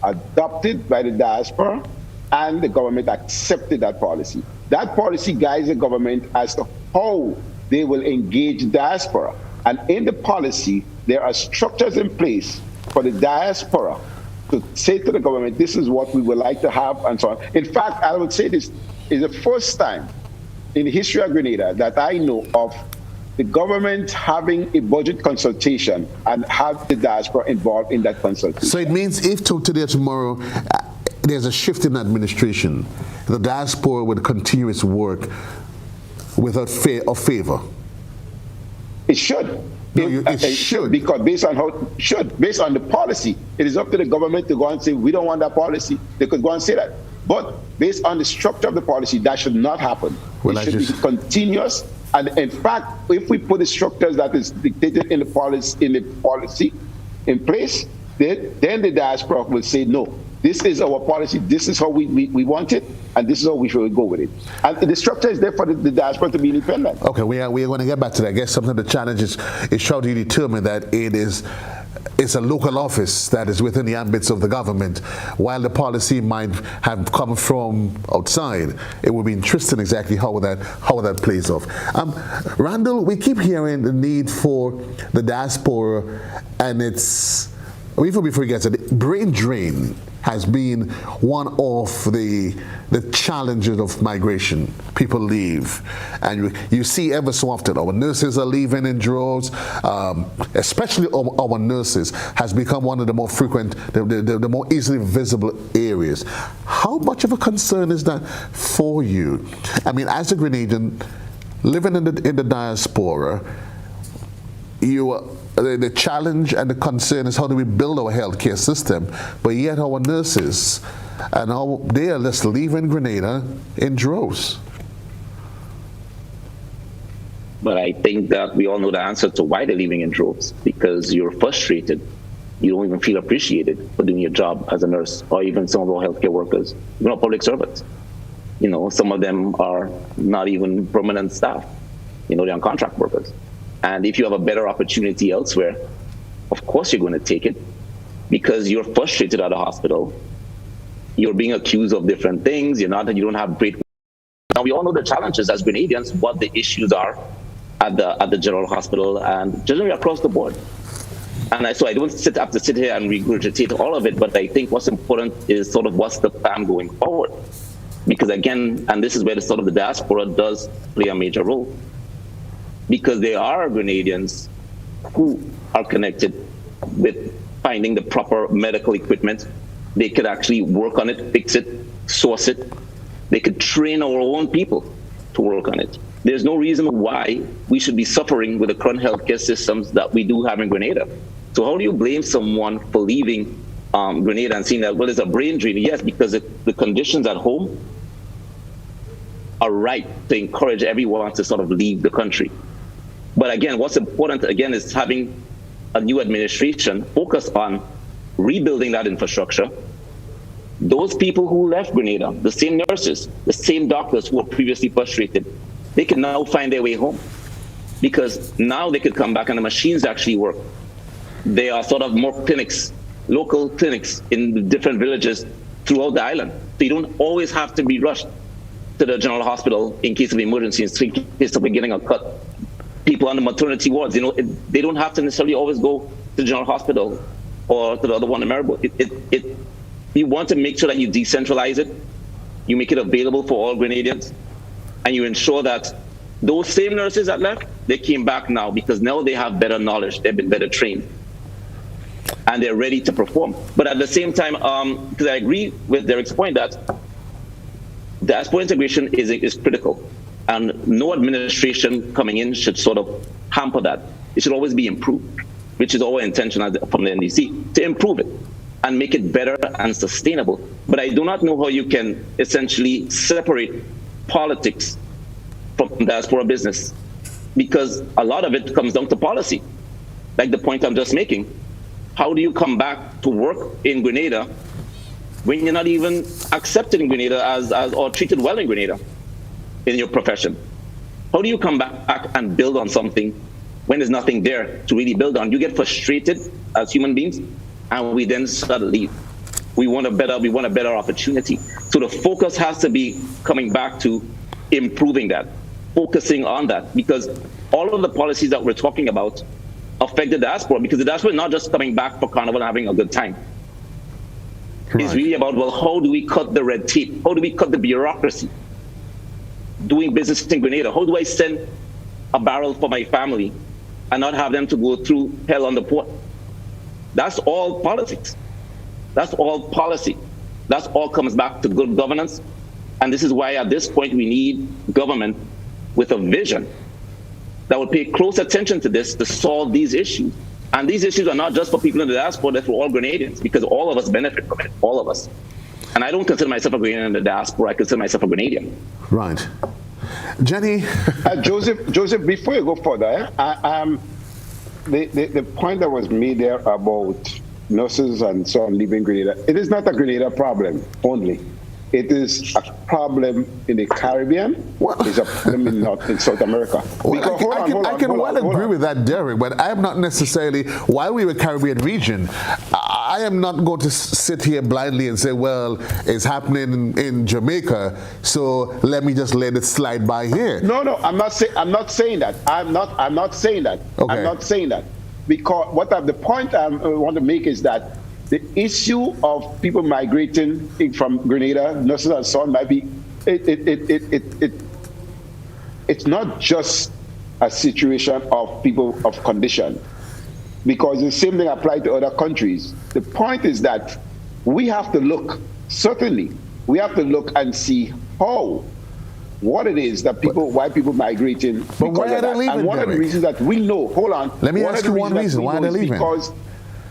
adopted by the diaspora, and the government accepted that policy. That policy guides the government as to how they will engage diaspora. And in the policy, there are structures in place for the diaspora to say to the government, this is what we would like to have, and so on. In fact, I would say this is the first time in the history of Grenada that I know of the government having a budget consultation and have the diaspora involved in that consultation. So it means if today or tomorrow there's a shift in administration, the diaspora would continue its work without fear or favor? It should. No, it should. Because based on the policy, it is up to the government to go and say, we don't want that policy. They could go and say that. But based on the structure of the policy, that should not happen. Well, it should be continuous. And in fact, if we put the structures that is dictated in the policy in place, then the diaspora will say, no, this is our policy, this is how we want it, and this is how we should go with it. And the structure is there for the diaspora to be independent. Okay, we are going to get back to that. I guess something of the challenge is how do you determine that it's a local office that is within the ambits of the government, while the policy might have come from outside. It would be interesting exactly how that plays off. Randall, we keep hearing the need for the diaspora, and before we forget it, brain drain has been one of the challenges of migration. People leave, and you see ever so often our nurses are leaving in droves. Especially our nurses has become one of the more frequent, the more easily visible areas. How much of a concern is that for you? I mean, as a Grenadian living in the diaspora, the challenge and the concern is how do we build our healthcare system, but yet our nurses they are just leaving Grenada in droves. But I think that we all know the answer to why they're leaving in droves, because you're frustrated. You don't even feel appreciated for doing your job as a nurse, or even some of our healthcare workers, even our public servants. Some of them are not even permanent staff. They're on contract workers. And if you have a better opportunity elsewhere, of course you're going to take it, because you're frustrated at a hospital. You're being accused of different things. You don't have great. Now we all know the challenges as Grenadians, what the issues are at the general hospital and generally across the board. And so I don't have to sit here and regurgitate all of it, but I think what's important is sort of what's the plan going forward. Because again, and this is where the diaspora does play a major role. Because there are Grenadians who are connected with finding the proper medical equipment. They could actually work on it, fix it, source it. They could train our own people to work on it. There's no reason why we should be suffering with the current healthcare systems that we do have in Grenada. So how do you blame someone for leaving Grenada and saying that, well, it's a brain drain? Yes, because the conditions at home are right to encourage everyone to sort of leave the country. But again, what's important, again, is having a new administration focus on rebuilding that infrastructure. Those people who left Grenada, the same nurses, the same doctors who were previously frustrated, they can now find their way home, because now they could come back and the machines actually work. There are sort of more clinics, local clinics in different villages throughout the island. So you don't always have to be rushed to the general hospital in case of emergency, in case of getting a cut. People on the maternity wards, they don't have to necessarily always go to the general hospital or to the other one in Maribor. You want to make sure that you decentralize it, you make it available for all Grenadians, and you ensure that those same nurses that left, they came back now, because now they have better knowledge, they've been better trained, and they're ready to perform. But at the same time, because I agree with Derek's point that diaspora integration is critical. And no administration coming in should sort of hamper that. It should always be improved, which is our intention from the NDC, to improve it and make it better and sustainable. But I do not know how you can essentially separate politics from diaspora business, because a lot of it comes down to policy. Like the point I'm just making. How do you come back to work in Grenada when you're not even accepted in Grenada or treated well in Grenada in your profession? How do you come back and build on something when there's nothing there to really build on? You get frustrated as human beings, and we then start to leave. We want a better opportunity. So the focus has to be coming back to improving that, focusing on that, because all of the policies that we're talking about affect the diaspora, because the diaspora is not just coming back for Carnival and having a good time. Right. It's really about, well, how do we cut the red tape? How do we cut the bureaucracy? Doing business in Grenada, how do I send a barrel for my family and not have them to go through hell on the port? That's all politics. That's all policy. That all comes back to good governance. And this is why at this point we need government with a vision that will pay close attention to this to solve these issues. And these issues are not just for people in the diaspora, they're for all Grenadians, because all of us benefit from it, all of us. And I don't consider myself a Grenadian in the diaspora, I consider myself a Grenadian. Right. Jenny? Joseph, before you go further, the point that was made there about nurses and so on leaving Grenada, it is not a Grenada problem only. It is a problem in the Caribbean. It's a problem in South America. I can agree with that, Derek, but I am not necessarily, while we were Caribbean region, I am not going to sit here blindly and say, well, it's happening in Jamaica, so let me just let it slide by here. No, I'm not saying that. I'm not saying that. Okay. I'm not saying that. Because the point I want to make is that the issue of people migrating from Grenada, nurses and so on, might be, it's not just a situation of people of condition, because the same thing applies to other countries. The point is that we have to look, certainly, we have to look and see what it is that why people migrating. But why are they leaving, and one of the reasons that we know, hold on. Let me ask you one reason why they're leaving. Because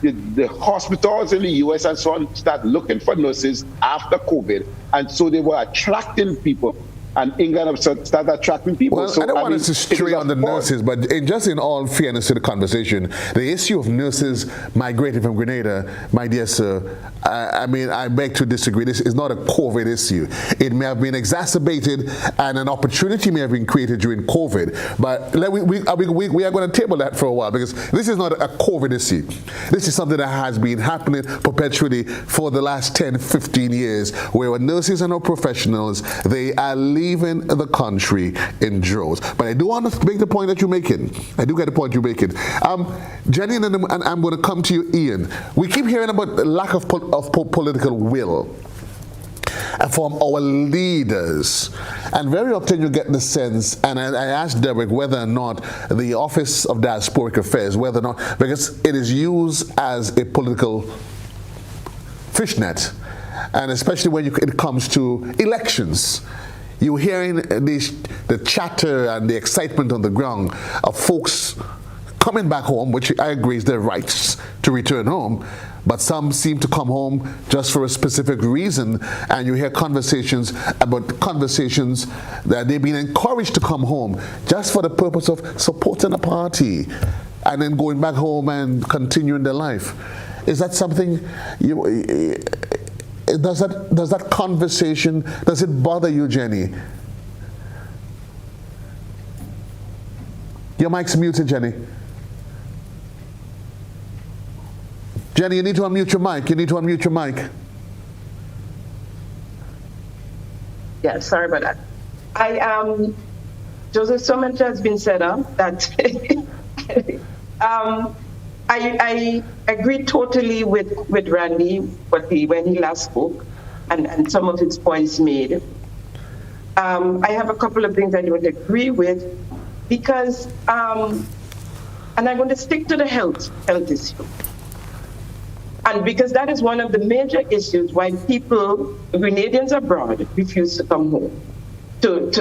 the hospitals in the US and so on start looking for nurses after COVID, and so they were attracting people. And England started attracting people. Well, I don't want us to stray on the nurses, but just in all fairness to the conversation, the issue of nurses migrating from Grenada, my dear sir, I beg to disagree. This is not a COVID issue. It may have been exacerbated, and an opportunity may have been created during COVID. But we are going to table that for a while, because this is not a COVID issue. This is something that has been happening perpetually for the last 10, 15 years, where nurses are no professionals. They are leaving the country in droves. But I do want to make the point that you're making. I do get the point you're making. Jenny, and I'm going to come to you, Ian. We keep hearing about the lack of political will from our leaders. And very often you get the sense, and I asked Derek whether or not the Office of Diasporic Affairs, whether or not, because it is used as a political fishnet, and especially when it comes to elections. You're hearing the chatter and the excitement on the ground of folks coming back home, which I agree is their rights to return home, but some seem to come home just for a specific reason, and you hear conversations that they've been encouraged to come home just for the purpose of supporting a party and then going back home and continuing their life. Is that something does that conversation, does it bother you, Jenny? Your mic's muted, Jenny. Jenny, you need to unmute your mic. Yeah, sorry about that. Joseph, so much has been said that I agree totally with Randy when he last spoke and some of his points made. I have a couple of things I don't agree with, because, and I'm going to stick to the health issue. And because that is one of the major issues why Grenadians abroad, refuse to come home, to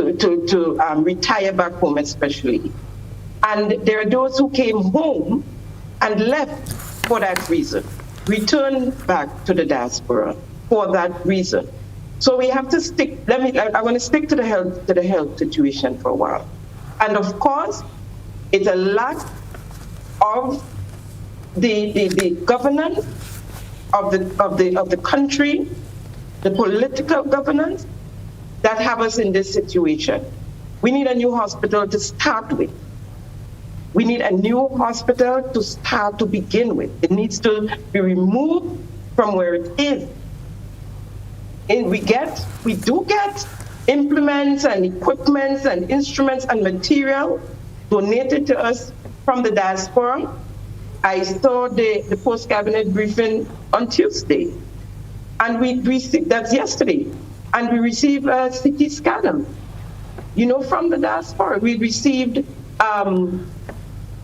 retire back home especially. And there are those who came home and left for that reason, returned back to the diaspora for that reason. So we have to stick, I want to stick to the health situation for a while. And of course, it's a lack of the governance of the country, the political governance that have us in this situation. We need a new hospital to start with. We need a new hospital to begin with. It needs to be removed from where it is. And we do get implements and equipments and instruments and material donated to us from the diaspora. I saw the post-cabinet briefing on Tuesday, and we received, that's yesterday, and we received a CT scanner, from the diaspora. We received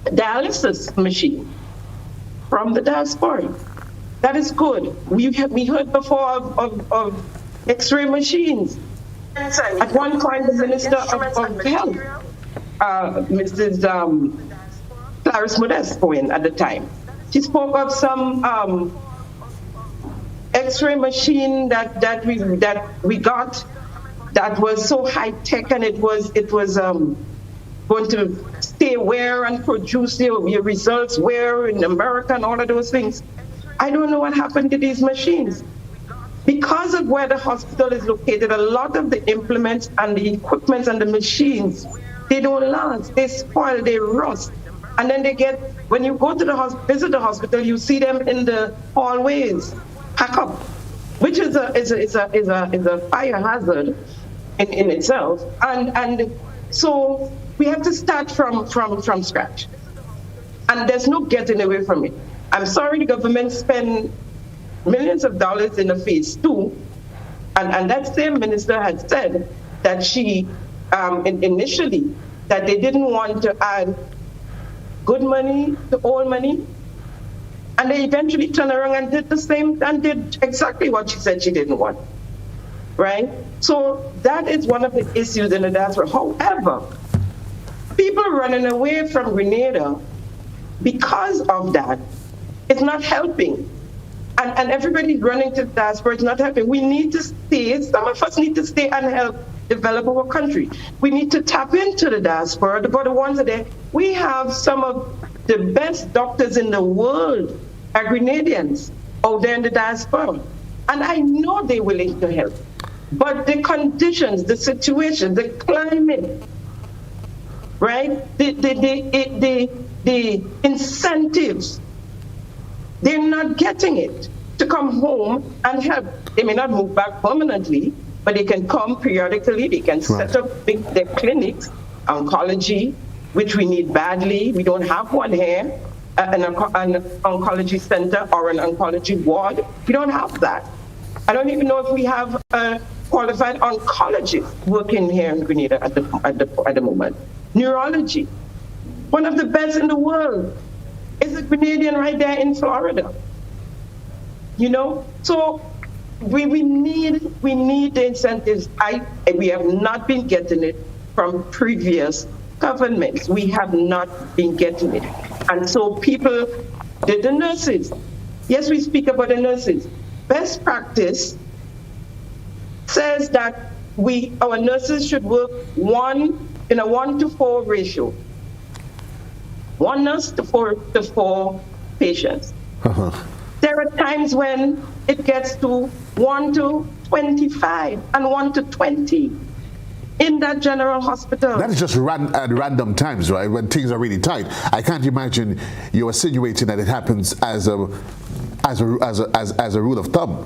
dialysis machine from the diaspora. That is good. We heard before of X-ray machines. At one point, the Minister of Health, Mrs. Clarice Modeste at the time, she spoke of some X-ray machine that we got that was so high tech, and it was going to stay where and produce your results where in America and all of those things. I don't know what happened to these machines. Because of where the hospital is located, a lot of the implements and the equipment and the machines, they don't last, they spoil, they rust. And then when you go to visit the hospital, you see them in the hallways, pack up, which is a fire hazard in itself. And so we have to start from scratch. And there's no getting away from it. I'm sorry the government spent millions of dollars in a phase 2, and that same minister had said that she initially that they didn't want to add good money to old money, and they eventually turned around and did the same and did exactly what she said she didn't want. Right? So that is one of the issues in the diaspora. However, people running away from Grenada because of that, it's not helping. And everybody's running to the diaspora, it's not helping. We need to stay, some of us need to stay and help develop our country. We need to tap into the diaspora, but the ones that we have some of the best doctors in the world are Grenadians out there in the diaspora. And I know they're willing to help. But the conditions, the situation, the climate, right? The incentives, they're not getting it to come home and help. They may not move back permanently, but they can come periodically. They can set up their clinics, oncology, which we need badly. We don't have one here, an oncology center or an oncology ward. We don't have that. I don't even know if we have a qualified oncologist working here in Grenada at the moment. Neurology, one of the best in the world, is a Grenadian right there in Florida. You know, so we need the incentives. We have not been getting it from previous governments. We have not been getting it, and so people, the nurses. Yes, we speak about the nurses. Best practice says that our nurses should work in a 1-to-4 ratio. 1 nurse to 4 patients. There are times when it gets to 1 to 25 and 1 to 20 in that general hospital. That is just at random times, right? When things are really tight. I can't imagine you're insinuating that it happens as a rule of thumb.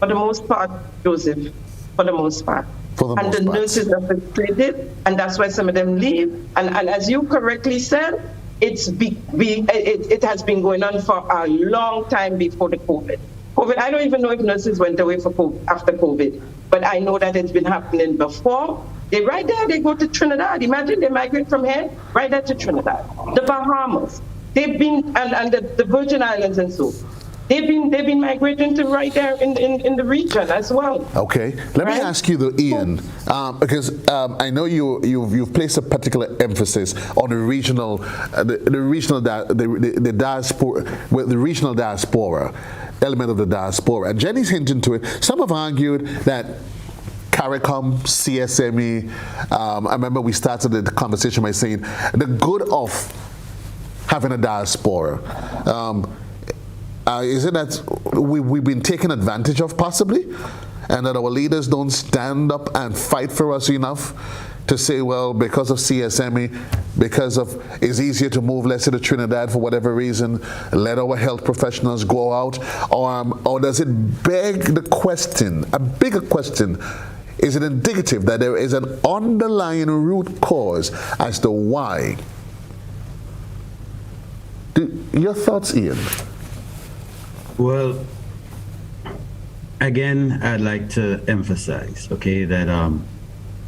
For the most part, Joseph. For the most part. And the nurses are frustrated, and that's why some of them leave. And as you correctly said, it has been going on for a long time before the COVID. I don't even know if nurses went away after COVID, but I know that it's been happening before. They go to Trinidad. Imagine they migrate from here right there to Trinidad. The Bahamas, they've been, and the Virgin Islands and so. They've been migrating to right there in the region as well. Okay, let me ask you though, Ian, because I know you've placed a particular emphasis on the regional diaspora element of the diaspora, and Jenny's hinting to it. Some have argued that CARICOM, CSME. I remember we started the conversation by saying the good of having a diaspora. Is it that we've been taken advantage of possibly, and that our leaders don't stand up and fight for us enough to say, well, because of CSME, because of it's easier to move less to Trinidad for whatever reason, let our health professionals go out, or does it beg the question, a bigger question? Is it indicative that there is an underlying root cause as to why? Your thoughts, Ian? Well, again, I'd like to emphasize, okay, that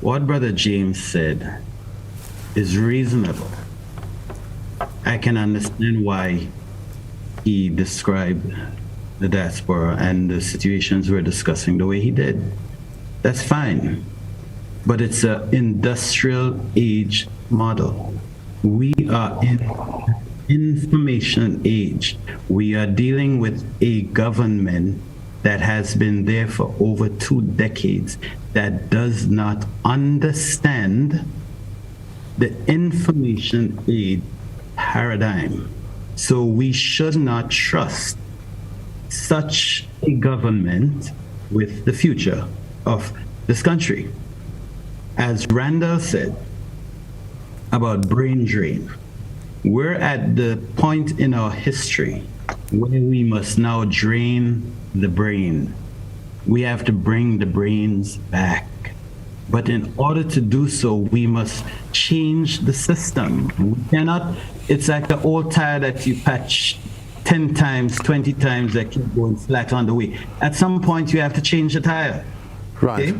what Brother James said is reasonable. I can understand why he described the diaspora and the situations we're discussing the way he did. That's fine. But it's an industrial age model. We are in information age. We are dealing with a government that has been there for over 2 decades that does not understand the information age paradigm. So we should not trust such a government with the future of this country. As Randall said about brain drain, we're at the point in our history where we must now drain the brain. We have to bring the brains back. But in order to do so, we must change the system. We cannot, it's like the old tire that you patch 10 times, 20 times that keep going flat on the way. At some point, you have to change the tire. Right. Okay?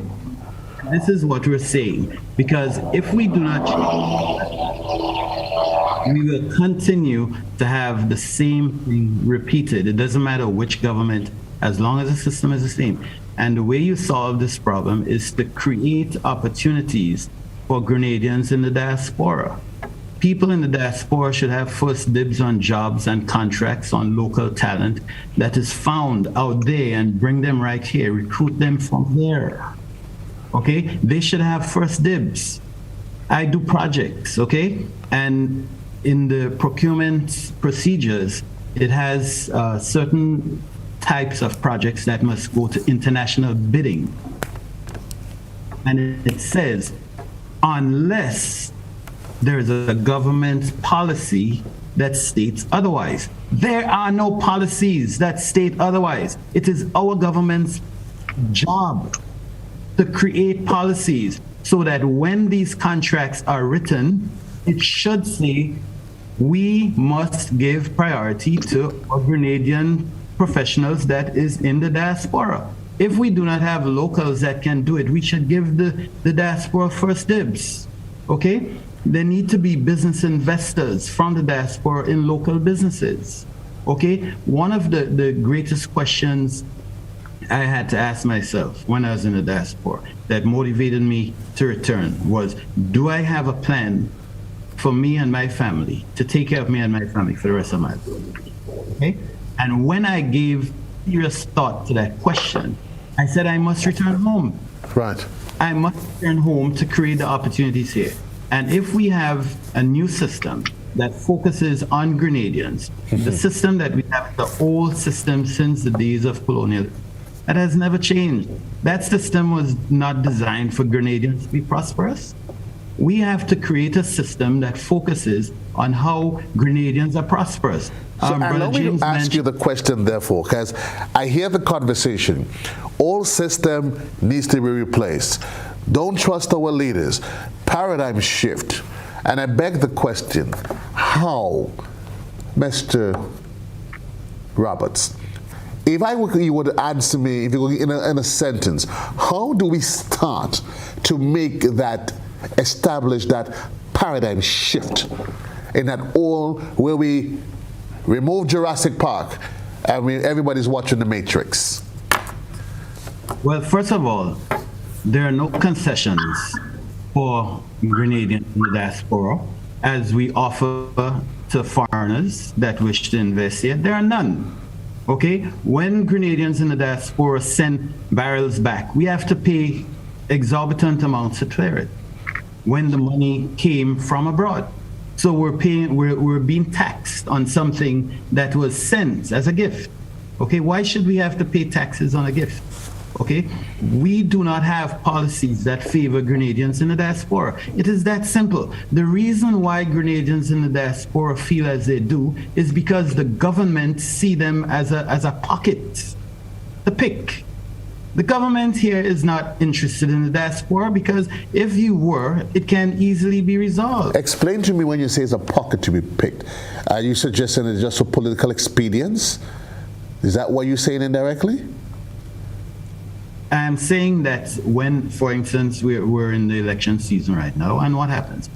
This is what we're saying. Because if we do not change, we will continue to have the same thing repeated. It doesn't matter which government, as long as the system is the same. And the way you solve this problem is to create opportunities for Grenadians in the diaspora. People in the diaspora should have first dibs on jobs and contracts on local talent that is found out there, and bring them right here, recruit them from there. Okay? They should have first dibs. I do projects, okay? And in the procurement procedures, it has certain types of projects that must go to international bidding. And it says, unless there's a government policy that states otherwise. There are no policies that state otherwise. It is our government's job to create policies so that when these contracts are written, it should say, we must give priority to our Grenadian professionals that is in the diaspora. If we do not have locals that can do it, we should give the diaspora first dibs, okay? There need to be business investors from the diaspora in local businesses, okay? One of the greatest questions I had to ask myself when I was in the diaspora that motivated me to return was, do I have a plan for me and my family, to take care of me and my family for the rest of my life? Okay? And when I gave serious thought to that question, I said, I must return home. Right. I must return home to create the opportunities here. And if we have a new system that focuses on Grenadians, the system that we have, the old system since the days of colonialism, that has never changed. That system was not designed for Grenadians to be prosperous. We have to create a system that focuses on how Grenadians are prosperous. So allow me to ask you the question, therefore, because I hear the conversation. All system needs to be replaced. Don't trust our leaders. Paradigm shift. And I beg the question, how, Mr. Roberts, if you would answer me, if you were in a sentence, how do we start to make that, establish that paradigm shift in that all where we remove Jurassic Park and everybody's watching The Matrix? Well, first of all, there are no concessions for Grenadians in the diaspora as we offer to foreigners that wish to invest here. There are none. Okay? When Grenadians in the diaspora send barrels back, we have to pay exorbitant amounts to clear it when the money came from abroad. So we're being taxed on something that was sent as a gift. Okay? Why should we have to pay taxes on a gift? Okay? We do not have policies that favor Grenadians in the diaspora. It is that simple. The reason why Grenadians in the diaspora feel as they do is because the government see them as a pocket to pick. The government here is not interested in the diaspora because if you were, it can easily be resolved. Explain to me when you say it's a pocket to be picked. Are you suggesting it's just for political expedience? Is that what you're saying indirectly? I'm saying that when, for instance, we're in the election season right now, and what happens?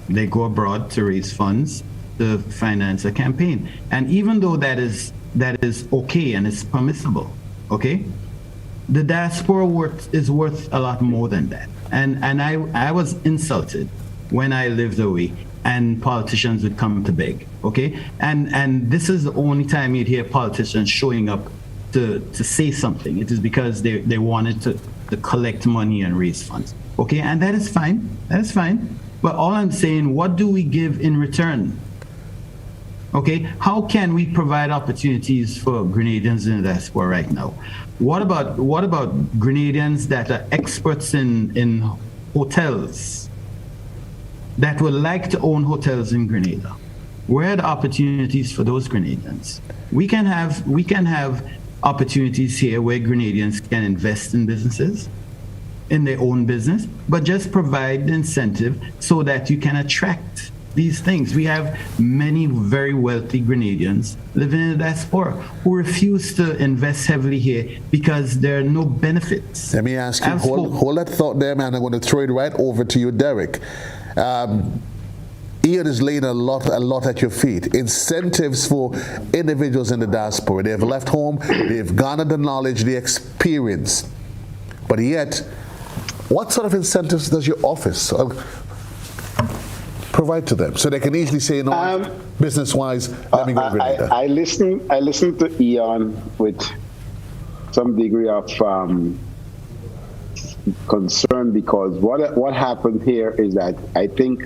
They go abroad to raise funds to finance a campaign. And even though that is that is okay and is permissible, okay? The diaspora is worth a lot more than that. And I was insulted when I lived away and politicians would come to beg, okay? And this is the only time you'd hear politicians showing up to say something. It is because they wanted to collect money and raise funds, okay? And that is fine, But all I'm saying, what do we give in return? Okay, how can we provide opportunities for Grenadians in the diaspora right now? What about Grenadians that are experts in hotels that would like to own hotels in Grenada? Where are the opportunities for those Grenadians? We can have opportunities here where Grenadians can invest in businesses, in their own business, but just provide the incentive so that you can attract these things. We have many very wealthy Grenadians living in the diaspora who refuse to invest heavily here because there are no benefits. Let me ask you, hold that thought there, man. I'm going to throw it right over to you, Derek. Ian is laying a lot at your feet. Incentives for individuals in the diaspora. They have left home, they've garnered the knowledge, the experience. But yet, what sort of incentives does your office provide to them so they can easily say, business-wise, let me go to Grenada? I listened to Ian with some degree of concern, because what happened here is that I think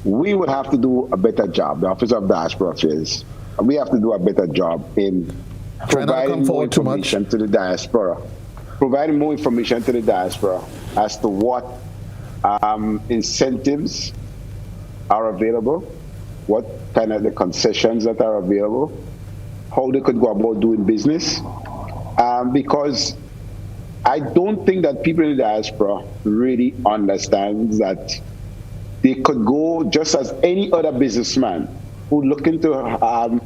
we would have to do a better job. The Office of Diaspora Affairs, we have to do a better job in providing more information to the diaspora. Providing more information to the diaspora as to what incentives are available, what kind of the concessions that are available, how they could go about doing business. Because I don't think that people in the diaspora really understand that they could go just as any other businessman who looking to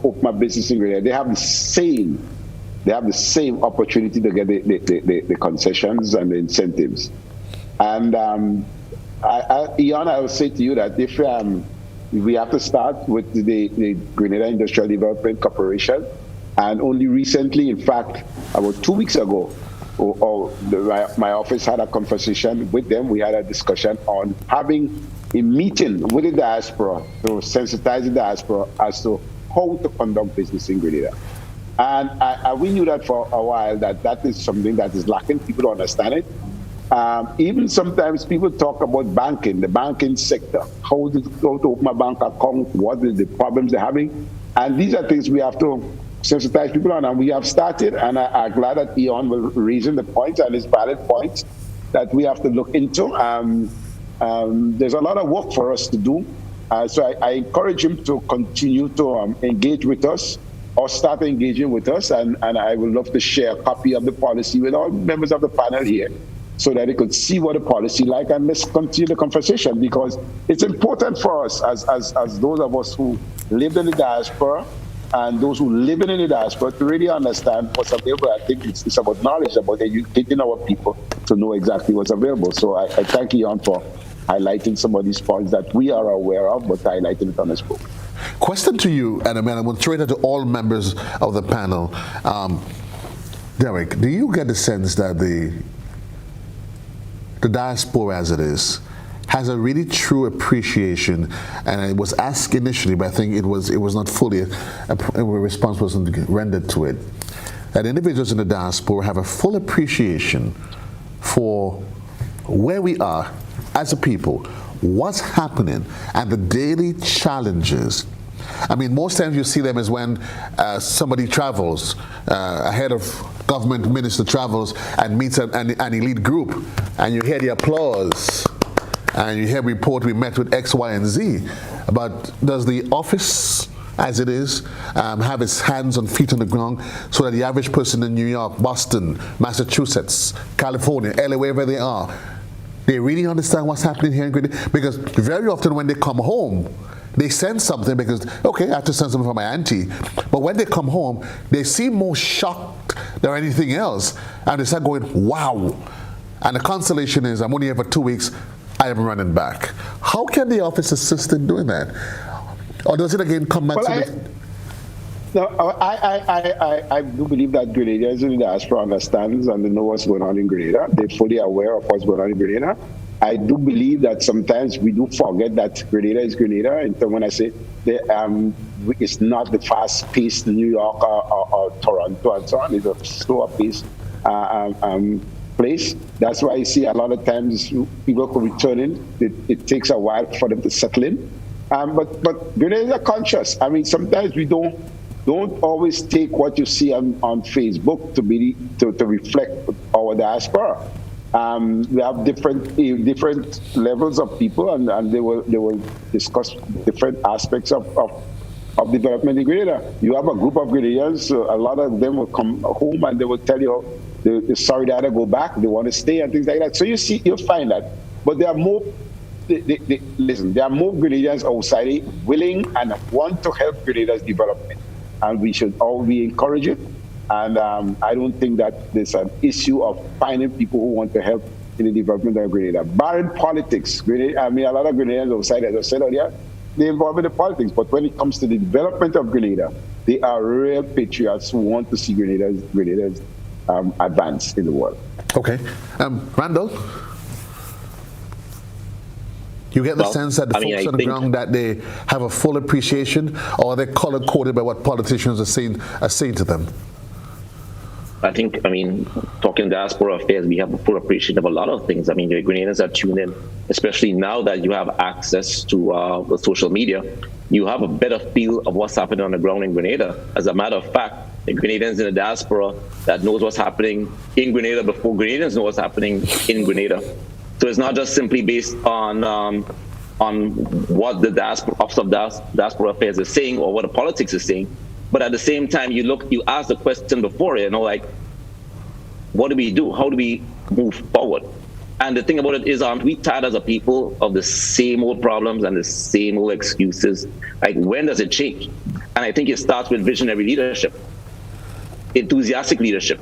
open a business in Grenada. They have the same opportunity to get the concessions and the incentives. And Ian, I will say to you that if we have to start with the Grenada Industrial Development Corporation, and only recently, in fact, about 2 weeks ago, my office had a conversation with them. We had a discussion on having a meeting with the diaspora to sensitize the diaspora as to how to conduct business in Grenada. And we knew that for a while, that is something that is lacking. People don't understand it. Even sometimes people talk about banking, the banking sector, how to open a bank account, what is the problems they're having. And these are things we have to sensitize people on, and we have started, and I'm glad that Ian will raise the points, and it's valid points that we have to look into. There's a lot of work for us to do. So I encourage him to continue to engage with us, or start engaging with us, and I would love to share a copy of the policy with all members of the panel here, so that they could see what the policy like, and let's continue the conversation, because it's important for us as those of us who live in the diaspora and those who live in the diaspora to really understand what's available. I think it's about knowledge, about educating our people to know exactly what's available. So I thank Ian for highlighting some of these points that we are aware of, but highlighting it on his book. Question to you, and I'm going to throw it to all members of the panel. Derek, do you get the sense that the diaspora, as it is, has a really true appreciation? And it was asked initially, but I think it was not fully, a response wasn't rendered to it, that individuals in the diaspora have a full appreciation for where we are as a people, what's happening, and the daily challenges. I mean, most times you see them as when somebody travels, a head of government minister travels and meets an elite group, and you hear the applause, and you hear report, we met with X, Y, and Z. But does the office, as it is, have its hands and feet on the ground, so that the average person in New York, Boston, Massachusetts, California, LA, wherever they are, they really understand what's happening here in Grenada? Because very often when they come home, they send something because, okay, I have to send something for my auntie. But when they come home, they seem more shocked than anything else. And they start going, wow. And the consolation is, I'm only here for 2 weeks, I am running back. How can the office assist in doing that? Or does it again come back to No, I do believe that Grenadians in the diaspora understands and they know what's going on in Grenada. They're fully aware of what's going on in Grenada. I do believe that sometimes we do forget that Grenada is Grenada. And so when I say it's not the fast-paced New York or Toronto and so on, it's a slower-paced place. That's why I see a lot of times people could return in. It takes a while for them to settle in. But Grenadians are conscious. I mean, sometimes we don't always take what you see on Facebook to reflect our diaspora. We have different levels of people, and they will discuss different aspects of development in Grenada. You have a group of Grenadians, so a lot of them will come home and they will tell you they're sorry that I go back, they want to stay and things like that. So you'll find that. But there are more. Listen, there are more Grenadians outside willing and want to help Grenada's development, and we should all be encourage it. And I don't think that there's an issue of finding people who want to help in the development of Grenada. Barring politics, I mean, a lot of Grenadians outside, as I said earlier, they're involved in the politics. But when it comes to the development of Grenada, they are real patriots who want to see Grenada's advance in the world. Okay. Randall? You get the sense that the folks on the ground that they have a full appreciation, or they're color-coded by what politicians are saying to them? I think, talking diaspora affairs, we have a full appreciation of a lot of things. I mean, the Grenadians are tuned in, especially now that you have access to the social media. You have a better feel of what's happening on the ground in Grenada. As a matter of fact, the Grenadians in the diaspora that knows what's happening in Grenada before Grenadians know what's happening in Grenada. So it's not just simply based on what the Office of Diaspora Affairs is saying or what the politics is saying, but at the same time, you ask the question before, like, what do we do? How do we move forward? And the thing about it is, aren't we tired as a people of the same old problems and the same old excuses? Like, when does it change? And I think it starts with visionary leadership, enthusiastic leadership,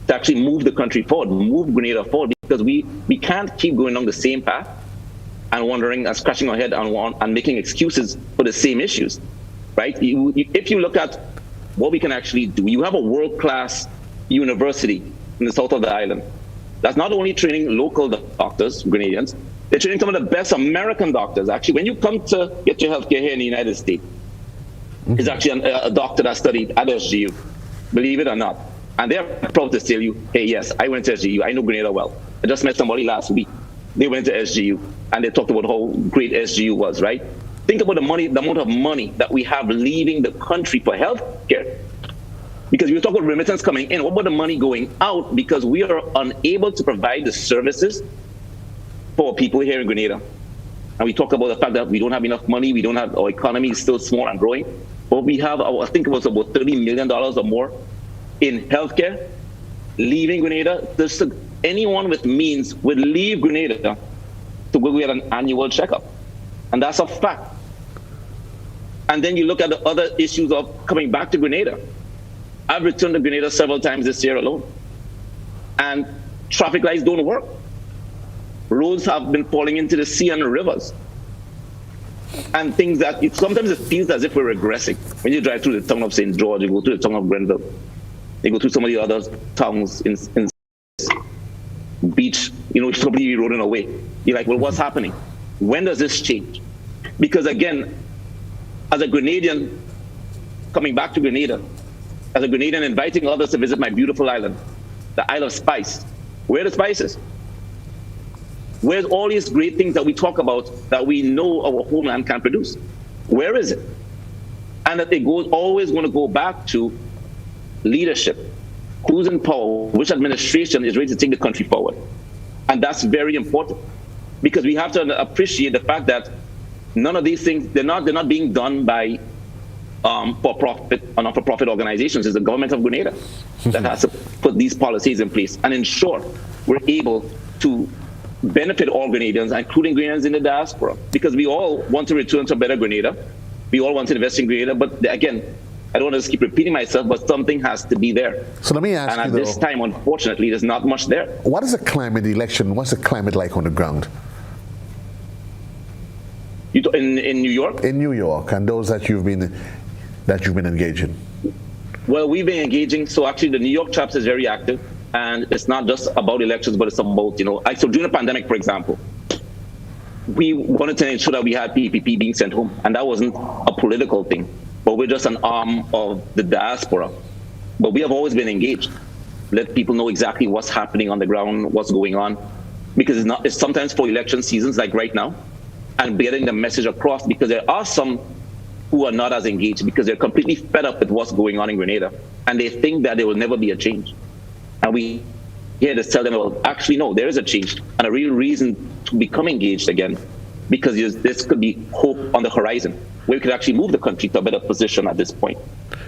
to actually move the country forward, move Grenada forward, because we can't keep going along the same path and wondering and scratching our head and making excuses for the same issues, right? If you look at what we can actually do, you have a world-class university in the south of the island that's not only training local doctors, Grenadians, they're training some of the best American doctors. Actually, when you come to get your healthcare here in the United States, it's actually a doctor that studied at SGU, believe it or not. And they're proud to tell you, hey, yes, I went to SGU. I know Grenada well. I just met somebody last week. They went to SGU, and they talked about how great SGU was, right? Think about the amount of money that we have leaving the country for healthcare. Because we talk about remittance coming in. What about the money going out? Because we are unable to provide the services for people here in Grenada. And we talk about the fact that we don't have enough money. Our economy is still small and growing. But we have, I think it was about $30 million or more in healthcare, leaving Grenada. Anyone with means would leave Grenada to go get an annual checkup. And that's a fact. And then you look at the other issues of coming back to Grenada. I've returned to Grenada several times this year alone. And traffic lights don't work. Roads have been falling into the sea and the rivers. And things that sometimes it feels as if we're regressing. When you drive through the town of St. George, you go through the town of Grenville, you go through some of the other towns in beach, it's probably eroding away. You're like, well, what's happening? When does this change? Because again, as a Grenadian coming back to Grenada, as a Grenadian inviting others to visit my beautiful island, the Isle of Spice, where are the spices? Where's all these great things that we talk about that we know our homeland can produce? Where is it? And that always going to go back to leadership. Who's in power? Which administration is ready to take the country forward? And that's very important, because we have to appreciate the fact that none of these things, they're not being done by for-profit or not-for-profit organizations. It's the government of Grenada that has to put these policies in place and ensure we're able to benefit all Grenadians, including Grenadians in the diaspora, because we all want to return to a better Grenada. We all want to invest in Grenada, but again, I don't want to keep repeating myself, but something has to be there. So let me ask you, and at this time, unfortunately, there's not much there. What is the climate election? What's the climate like on the ground? In New York? In New York, and those that you've been engaging. Well, we've been engaging. So actually, the New York chapter is very active, and it's not just about elections, but it's about, so during the pandemic, for example, we wanted to ensure that we had PPP being sent home, and that wasn't a political thing, but we're just an arm of the diaspora. But we have always been engaged. Let people know exactly what's happening on the ground, what's going on, because it's sometimes for election seasons like right now, and getting the message across, because there are some who are not as engaged because they're completely fed up with what's going on in Grenada, and they think that there will never be a change. And we here to tell them, well, actually, no, there is a change and a real reason to become engaged again, because this could be hope on the horizon where we could actually move the country to a better position at this point.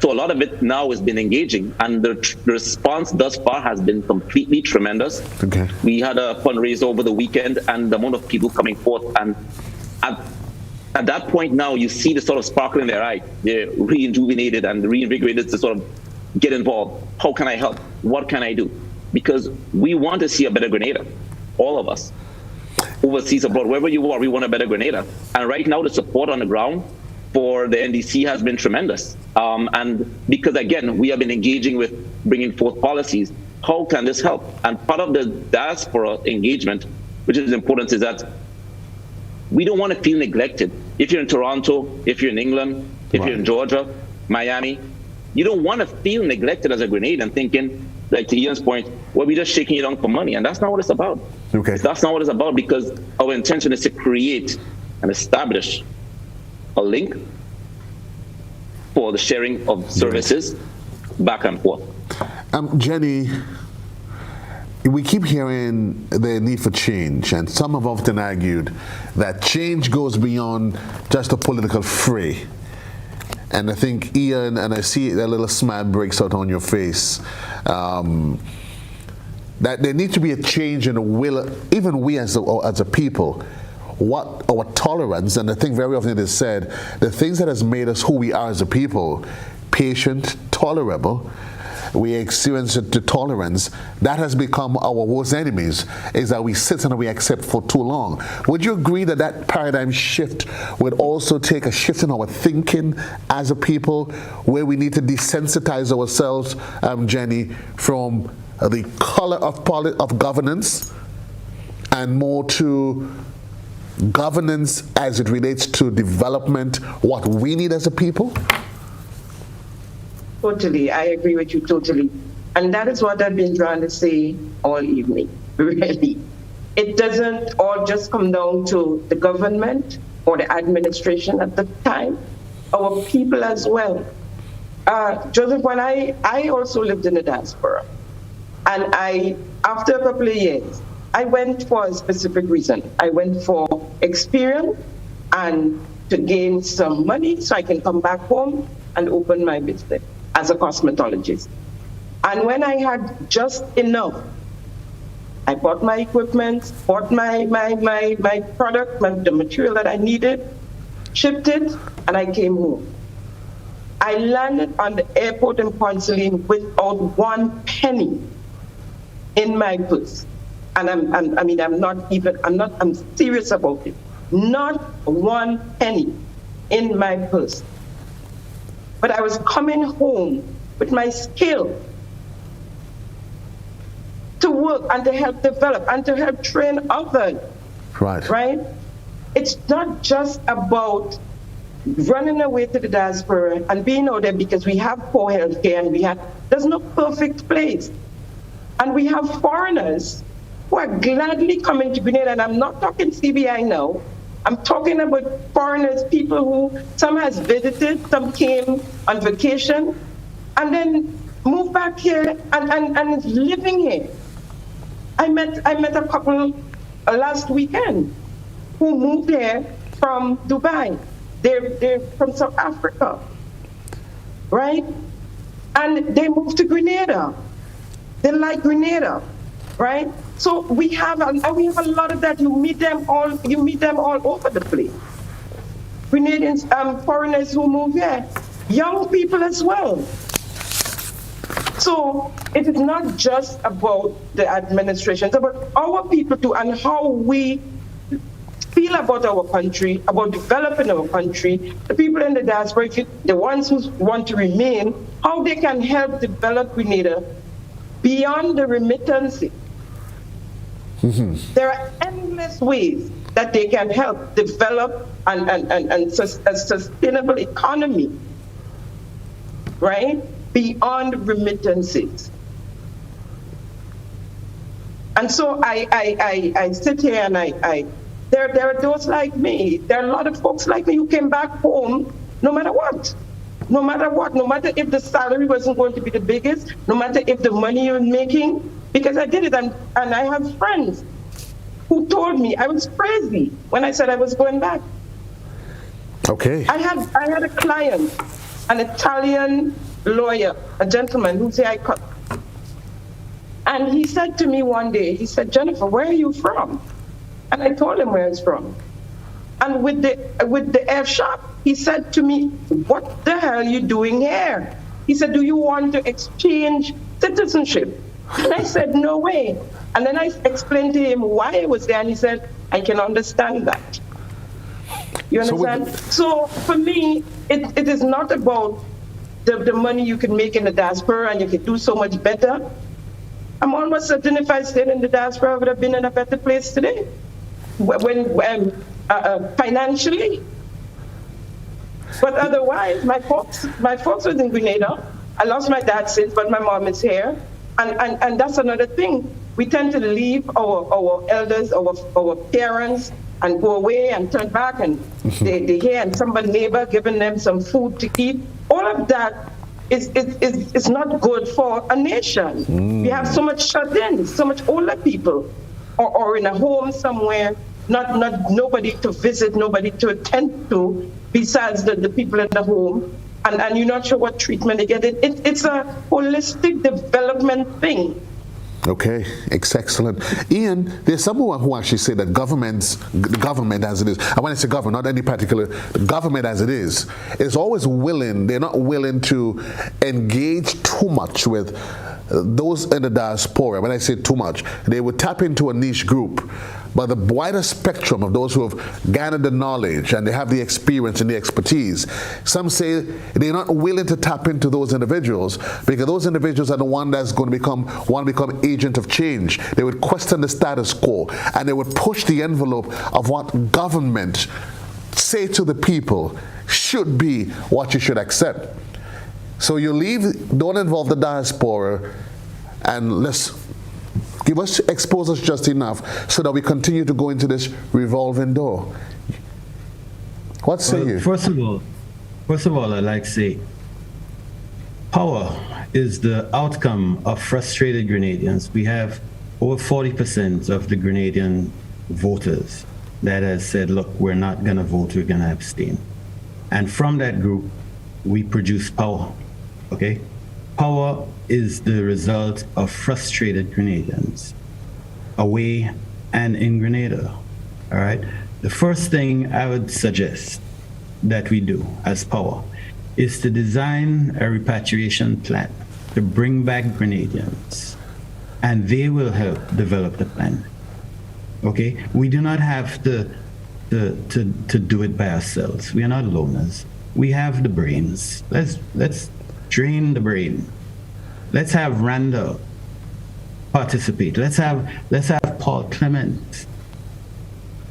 So a lot of it now has been engaging, and the response thus far has been completely tremendous. Okay. We had a fundraiser over the weekend, and the amount of people coming forth, and at that point now, you see the sort of sparkle in their eye. They're rejuvenated and reinvigorated to sort of get involved. How can I help? What can I do? Because we want to see a better Grenada, all of us. Overseas, abroad, wherever you are, we want a better Grenada. And right now, the support on the ground for the NDC has been tremendous. And because, again, we have been engaging with bringing forth policies, how can this help? And part of the diaspora engagement, which is important, is that we don't want to feel neglected. If you're in Toronto, if you're in England, if you're in Georgia, Miami, you don't want to feel neglected as a Grenadian, thinking, like to Ian's point, well, we're just shaking it on for money. And that's not what it's about. Okay. That's not what it's about, because our intention is to create and establish a link for the sharing of services back and forth. Jenny, we keep hearing the need for change, and some have often argued that change goes beyond just a political fray. And I think Ian, and I see that little smile breaks out on your face, that there needs to be a change in the will, even we as a people, what our tolerance, and I think very often it is said, the things that has made us who we are as a people, patient, tolerable, we experience the tolerance, that has become our worst enemies, is that we sit and we accept for too long. Would you agree that that paradigm shift would also take a shift in our thinking as a people, where we need to desensitize ourselves, Jenny, from the color of governance and more to governance as it relates to development, what we need as a people? Totally, I agree with you totally. And that is what I've been trying to say all evening, really. It doesn't all just come down to the government or the administration at the time, our people as well. Joseph, when I also lived in the diaspora, and after a couple of years, I went for a specific reason. I went for experience and to gain some money so I can come back home and open my business as a cosmetologist. And when I had just enough, I bought my equipment, bought my product, the material that I needed, shipped it, and I came home. I landed on the airport in Port Saline without 1 penny in my purse. And I'm serious about it. Not 1 penny in my purse. But I was coming home with my skill to work and to help develop and to help train others. Right? It's not just about running away to the diaspora and being out there because we have poor health care and there's no perfect place. And we have foreigners who are gladly coming to Grenada, and I'm not talking CBI now. I'm talking about foreigners, people who some has visited, some came on vacation, and then moved back here and is living here. I met a couple last weekend who moved here from Dubai. They're from South Africa, right? And they moved to Grenada. They like Grenada, right? So we have a lot of that. You meet them all over the place. Grenadians, foreigners who move here, young people as well. So it is not just about the administration, it's about our people too, and how we feel about our country, about developing our country, the people in the diaspora, the ones who want to remain, how they can help develop Grenada beyond the remittances. There are endless ways that they can help develop a sustainable economy, right? Beyond remittances. And so I sit here and there are those like me. There are a lot of folks like me who came back home no matter what. No matter if the salary wasn't going to be the biggest, no matter if the money you're making, because I did it. And I have friends who told me I was crazy when I said I was going back. Okay. I had a client, an Italian lawyer, a gentleman whose hair I cut. And he said to me one day, he said, Jennifer, where are you from? And I told him where I was from. And with the F sharp, he said to me, what the hell are you doing here? He said, do you want to exchange citizenship? And I said, no way. And then I explained to him why I was there, and he said, I can understand that. You understand? So for me, it is not about the money you can make in the diaspora and you can do so much better. I'm almost certain if I stayed in the diaspora, I would have been in a better place today. Financially. But otherwise, my folks was in Grenada. I lost my dad since, but my mom is here. And that's another thing. We tend to leave our elders, our parents, and go away and turn back, and they hear and somebody neighbor giving them some food to eat. All of that is not good for a nation. We have so much shut-ins, so much older people, or in a home somewhere, not nobody to visit, nobody to attend to, besides the people in the home, and you're not sure what treatment they get. It's a holistic development thing. Okay, it's excellent. Ian, there's someone who actually said that the government as it is, and when I say government, not any particular, the government as it is always willing, they're not willing to engage too much with those in the diaspora. When I say too much, they would tap into a niche group. But the wider spectrum of those who have gathered the knowledge and they have the experience and the expertise, some say they're not willing to tap into those individuals because those individuals are the one that's going to become agent of change. They would question the status quo and they would push the envelope of what government say to the people should be what you should accept. So you don't involve the diaspora, and expose us just enough so that we continue to go into this revolving door. What say you? First of all, I'd like to say, power is the outcome of frustrated Grenadians. We have over 40% of the Grenadian voters that has said, look, we're not going to vote, we're going to abstain. And from that group, we produce power, okay? Power is the result of frustrated Grenadians away and in Grenada, all right? The first thing I would suggest that we do as power is to design a repatriation plan to bring back Grenadians, and they will help develop the plan, okay? We do not have to do it by ourselves. We are not loners. We have the brains. Let's drain the brain. Let's have Randall participate. Let's have Paul Clement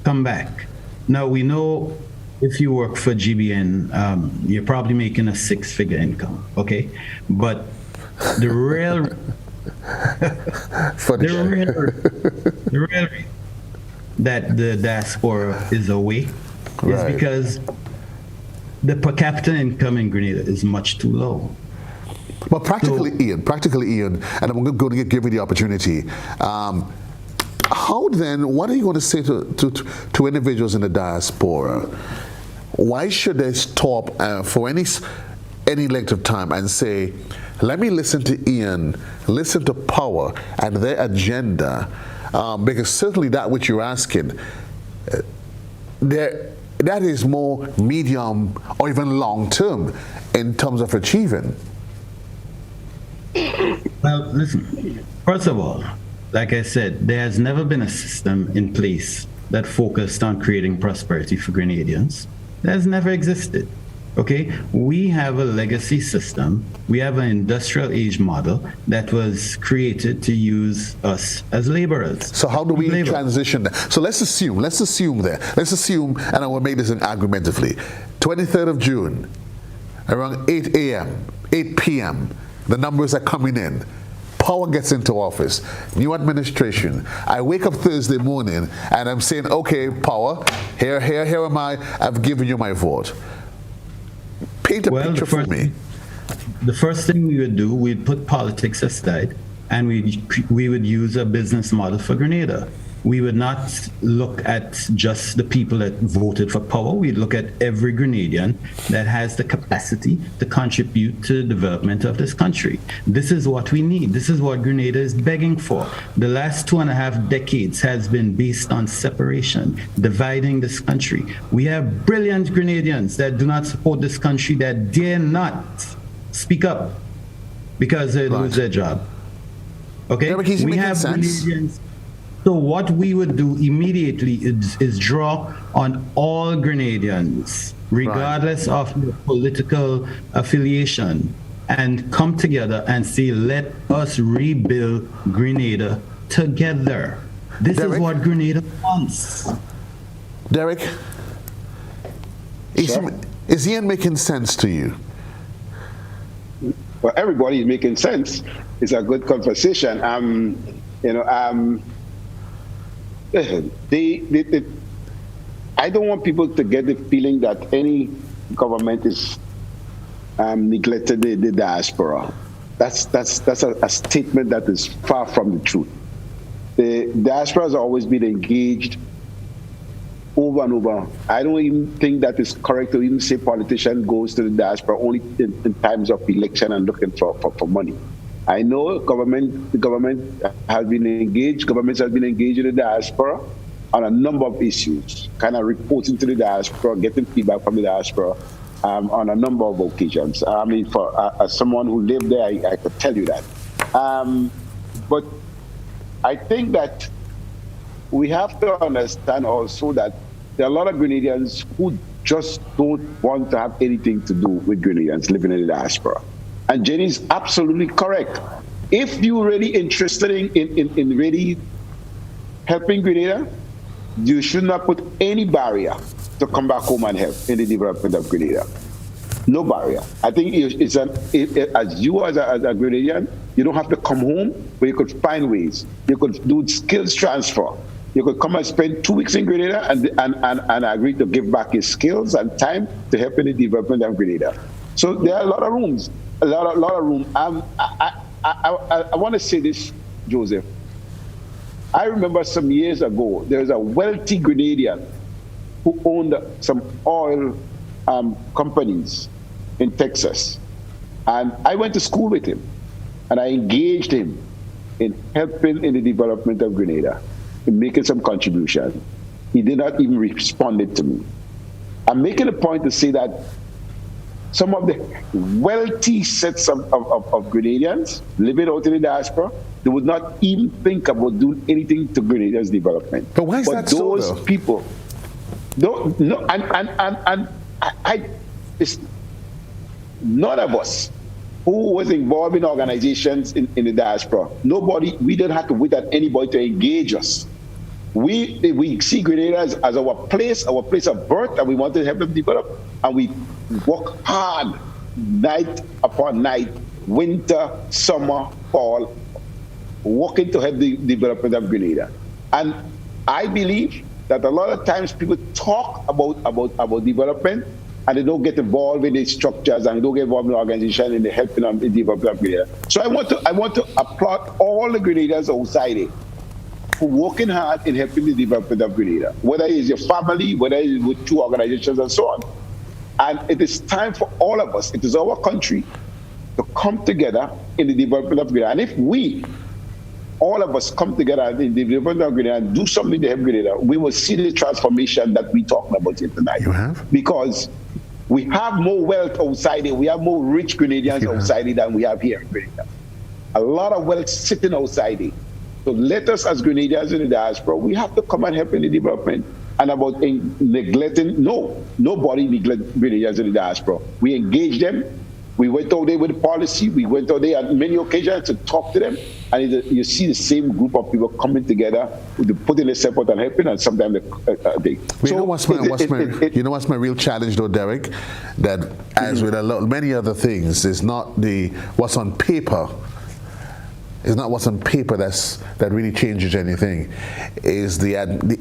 come back. Now we know if you work for GBN, you're probably making a 6-figure income, okay? But the real reason that the diaspora is away is because the per capita income in Grenada is much too low. But practically, Ian, and I'm going to give you the opportunity. How then, what are you going to say to individuals in the diaspora? Why should they stop for any length of time and say, let me listen to Ian, listen to Power and their agenda, because certainly that which you're asking, that is more medium or even long term in terms of achieving. Well, listen, first of all, like I said, there has never been a system in place that focused on creating prosperity for Grenadians. That has never existed. Okay, we have a legacy system. We have an industrial age model that was created to use us as laborers. So how do we transition that? So let's assume, and I will make this argumentatively. 23rd of June, around 8 a.m., 8 p.m., the numbers are coming in. Power gets into office, new administration. I wake up Thursday morning and I'm saying, okay, Power, here am I, I've given you my vote. Paint a picture for me. The first thing we would do, we'd put politics aside and we would use a business model for Grenada. We would not look at just the people that voted for Power. We'd look at every Grenadian that has the capacity to contribute to the development of this country. This is what we need. This is what Grenada is begging for. The last 2.5 decades has been based on separation, dividing this country. We have brilliant Grenadians that do not support this country, that dare not speak up because they lose their job. Okay? We have Grenadians. So what we would do immediately is draw on all Grenadians, regardless of their political affiliation, and come together and say, let us rebuild Grenada together. This is what Grenada wants. Derek, is Ian making sense to you? Well, everybody is making sense. It's a good conversation. I don't want people to get the feeling that any government is neglected the diaspora. That's a statement that is far from the truth. The diaspora has always been engaged over and over. I don't even think that it's correct to even say politician goes to the diaspora only in times of election and looking for money. I know the government has been engaged, governments have been engaged in the diaspora on a number of issues, kind of reporting to the diaspora, getting feedback from the diaspora on a number of occasions. I mean, as someone who lived there, I could tell you that. But I think that we have to understand also that there are a lot of Grenadians who just don't want to have anything to do with Grenadians living in the diaspora. And Jenny's absolutely correct. If you're really interested in really helping Grenada, you should not put any barrier to come back home and help in the development of Grenada. No barrier. I think as a Grenadian, you don't have to come home, but you could find ways. You could do skills transfer. You could come and spend 2 weeks in Grenada and agree to give back your skills and time to help in the development of Grenada. So there are a lot of rooms. A lot of room. I want to say this, Joseph. I remember some years ago, there was a wealthy Grenadian who owned some oil companies in Texas. And I went to school with him, and I engaged him in helping in the development of Grenada, in making some contribution. He did not even respond to me. I'm making a point to say that some of the wealthy sets of Grenadians living out in the diaspora, they would not even think about doing anything to Grenada's development. But why is that so, those people, it's none of us who was involved in organizations in the diaspora. We don't have to wait at anybody to engage us. We see Grenada as our place of birth, and we want to help them develop, and we work hard night upon night, winter, summer, fall, working to help the development of Grenada. And I believe that a lot of times people talk about development and they don't get involved in the structures and don't get involved in the organization and the helping of the development of Grenada. So I want to applaud all the Grenadians outside it who working hard in helping the development of Grenada, whether it's your family, whether it's with 2 organizations and so on. And it is time for all of us, it is our country, to come together in the development of Grenada. And if we, all of us, come together in the development of Grenada and do something to help Grenada, we will see the transformation that we're talking about here tonight. You have? Because we have more wealth outside it, we have more rich Grenadians outside it than we have here in Grenada. A lot of wealth sitting outside it. let us as Grenadians in the diaspora, we have to come and help in the development. And about neglecting, nobody neglect Grenadians in the diaspora. We engage them. We went out there with policy. We went out there at many occasions to talk to them. And you see the same group of people coming together to put in this effort and helping, and sometimes they. You know what's my real challenge though, Derek? That as with many other things, it's not what's on paper. It's not what's on paper that really changes anything. Is the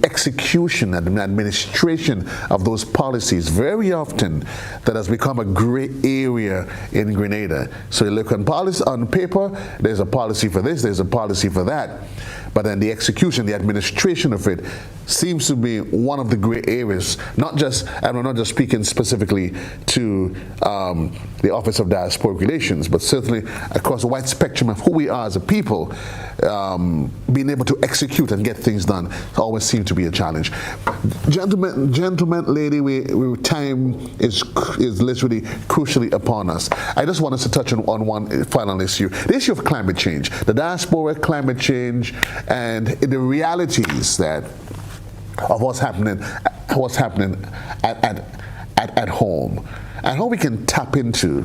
execution and the administration of those policies very often that has become a gray area in Grenada. So you look on paper, there's a policy for this, there's a policy for that. But then the execution, the administration of it seems to be one of the gray areas. I'm not just speaking specifically to the Office of Diasporic Relations, but certainly across a wide spectrum of who we are as a people, being able to execute and get things done always seems to be a challenge. Gentlemen, lady, time is literally crucially upon us. I just want us to touch on one final issue: the issue of climate change, the diaspora, climate change, and the realities of what's happening at home, and how we can tap into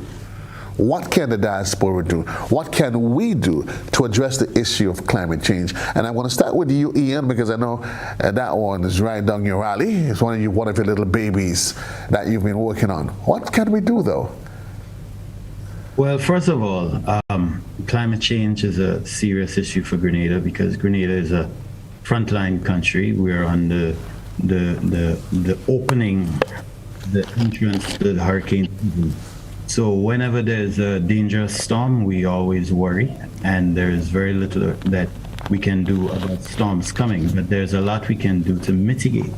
what can the diaspora do, what can we do to address the issue of climate change. And I want to start with you, Ian, because I know that one is right down your alley. It's one of your little babies that you've been working on. What can we do, though? Well, first of all, climate change is a serious issue for Grenada because Grenada is a frontline country. We're on the entrance to the hurricane season. So whenever there's a dangerous storm, we always worry, and there's very little that we can do about storms coming, but there's a lot we can do to mitigate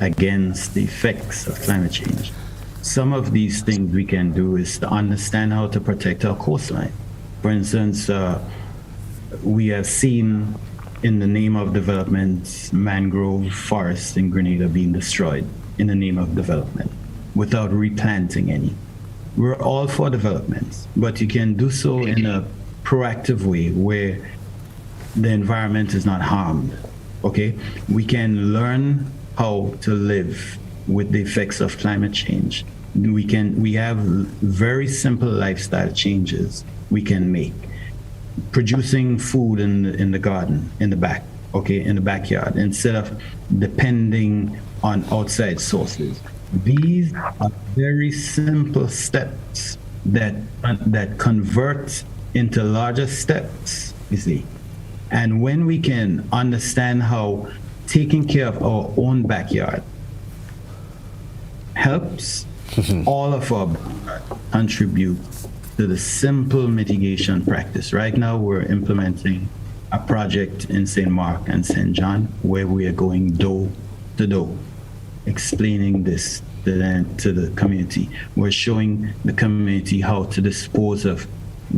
against the effects of climate change. Some of these things we can do is to understand how to protect our coastline. For instance, we have seen in the name of development, mangrove forests in Grenada being destroyed in the name of development without replanting any. We're all for development, but you can do so in a proactive way where the environment is not harmed, okay? We can learn how to live with the effects of climate change. We have very simple lifestyle changes we can make. Producing food in the garden, in the backyard, instead of depending on outside sources. These are very simple steps that convert into larger steps, you see. And when we can understand how taking care of our own backyard helps all of our contribute to the simple mitigation practice. Right now, we're implementing a project in St. Mark and St. John where we are going door to door, explaining this to the community. We're showing the community how to dispose of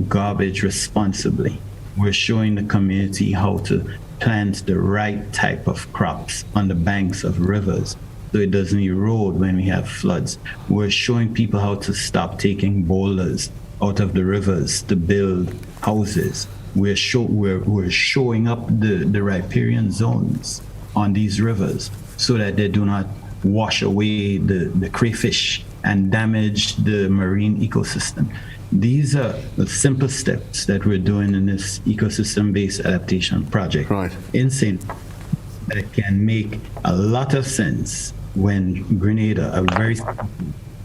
garbage responsibly. We're showing the community how to plant the right type of crops on the banks of rivers so it doesn't erode when we have floods. We're showing people how to stop taking boulders out of the rivers to build houses. We're showing up the riparian zones on these rivers so that they do not wash away the crayfish and damage the marine ecosystem. These are the simple steps that we're doing in this ecosystem-based adaptation project in St. that can make a lot of sense when Grenada are very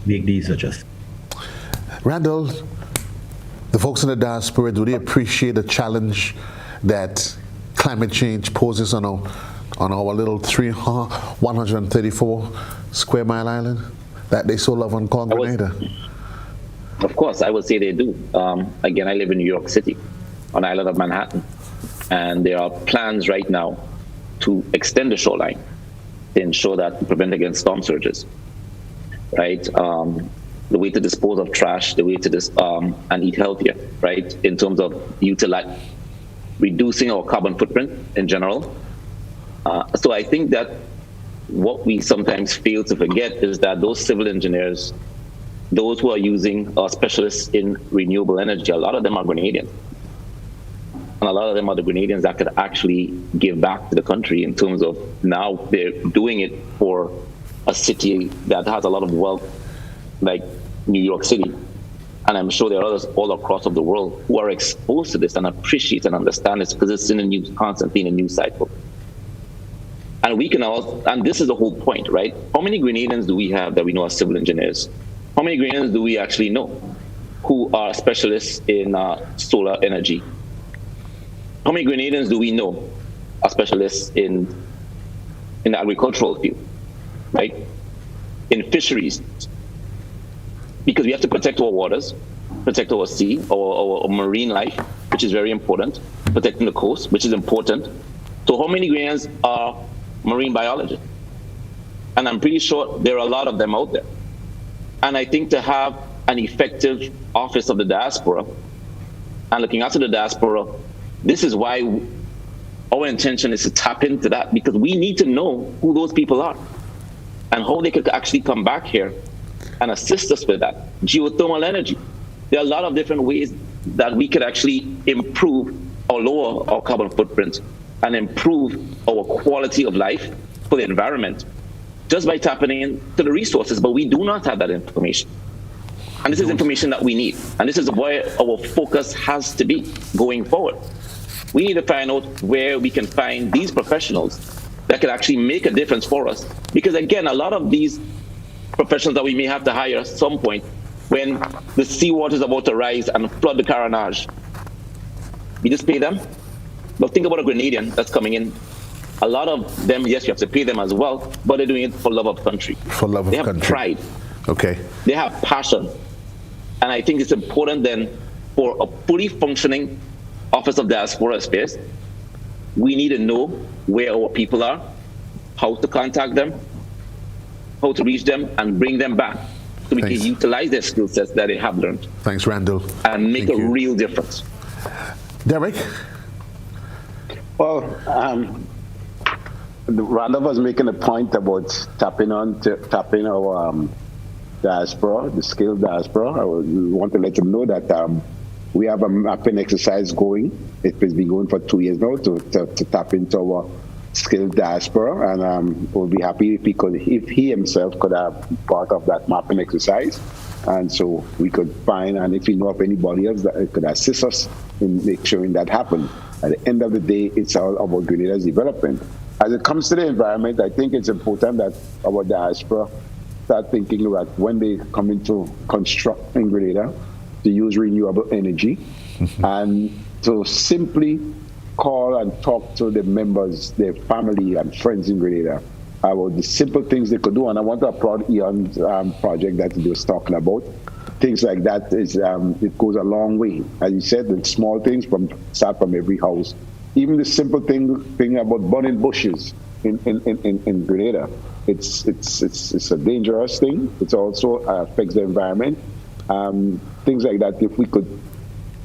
make these adjustments. Randall, the folks in the diaspora, do they appreciate the challenge that climate change poses on our little 134 square mile island that they so love and call Grenada? Of course, I would say they do. Again, I live in New York City, on the island of Manhattan, and there are plans right now to extend the shoreline to ensure that we prevent against storm surges, right? The way to dispose of trash, the way to and eat healthier, right? In terms of reducing our carbon footprint in general. So I think that what we sometimes fail to forget is that those civil engineers, those who are using specialists in renewable energy, a lot of them are Grenadian. And a lot of them are the Grenadians that could actually give back to the country in terms of now they're doing it for a city that has a lot of wealth, like New York City. And I'm sure there are others all across of the world who are exposed to this and appreciate and understand this because it's in the news, constantly in the news cycle. And we can also, and this is the whole point, right? How many Grenadians do we have that we know are civil engineers? How many Grenadians do we actually know who are specialists in solar energy? How many Grenadians do we know are specialists in the agricultural field, right? In fisheries, because we have to protect our waters, protect our sea, our marine life, which is very important, protecting the coast, which is important. So how many Grenadians are marine biologists? And I'm pretty sure there are a lot of them out there. And I think to have an effective office of the diaspora and looking after the diaspora, this is why our intention is to tap into that, because we need to know who those people are and how they could actually come back here and assist us with that. Geothermal energy. There are a lot of different ways that we could actually improve or lower our carbon footprint and improve our quality of life for the environment just by tapping into the resources, but we do not have that information. And this is information that we need. And this is where our focus has to be going forward. We need to find out where we can find these professionals that can actually make a difference for us. Because again, a lot of these professionals that we may have to hire at some point when the seawater is about to rise and flood the Carenage, we just pay them. But think about a Grenadian that's coming in. A lot of them, yes, you have to pay them as well, but they're doing it for love of country. For love of country. They have pride. Okay. They have passion. And I think it's important then for a fully functioning Office of Diaspora Affairs, we need to know where our people are, how to contact them, how to reach them, and bring them back so we can utilize their skill sets that they have learned. Thanks, Randall. And make a real difference. Derek? Well, Randall was making a point about tapping our diaspora, the skilled diaspora. We want to let them know that we have a mapping exercise going. It has been going for 2 years now to tap into our skilled diaspora, and we'll be happy if he himself could have part of that mapping exercise, and so we could find, and if we know of anybody else that could assist us in make sure that happen. At the end of the day, it's all about Grenada's development. As it comes to the environment, I think it's important that our diaspora start thinking about when they come into construct in Grenada to use renewable energy and to simply call and talk to the members, their family and friends in Grenada about the simple things they could do. And I want to applaud Ian's project that he was talking about. Things like that is it goes a long way. As you said, the small things start from every house. Even the simple thing about burning bushes in Grenada. It's a dangerous thing. It also affects the environment. Things like that, if we could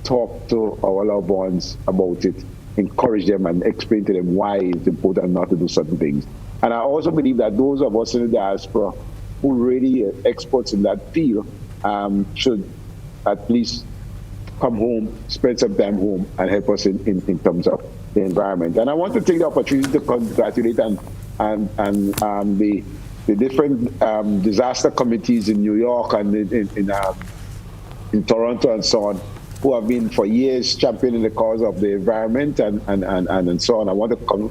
talk to our loved ones about it, encourage them and explain to them why it's important not to do certain things. And I also believe that those of us in the diaspora who really are experts in that field should at least come home, spend some time home, and help us in terms of the environment. And I want to take the opportunity to congratulate the different disaster committees in New York and in Toronto and so on, who have been for years championing the cause of the environment and so on. I want to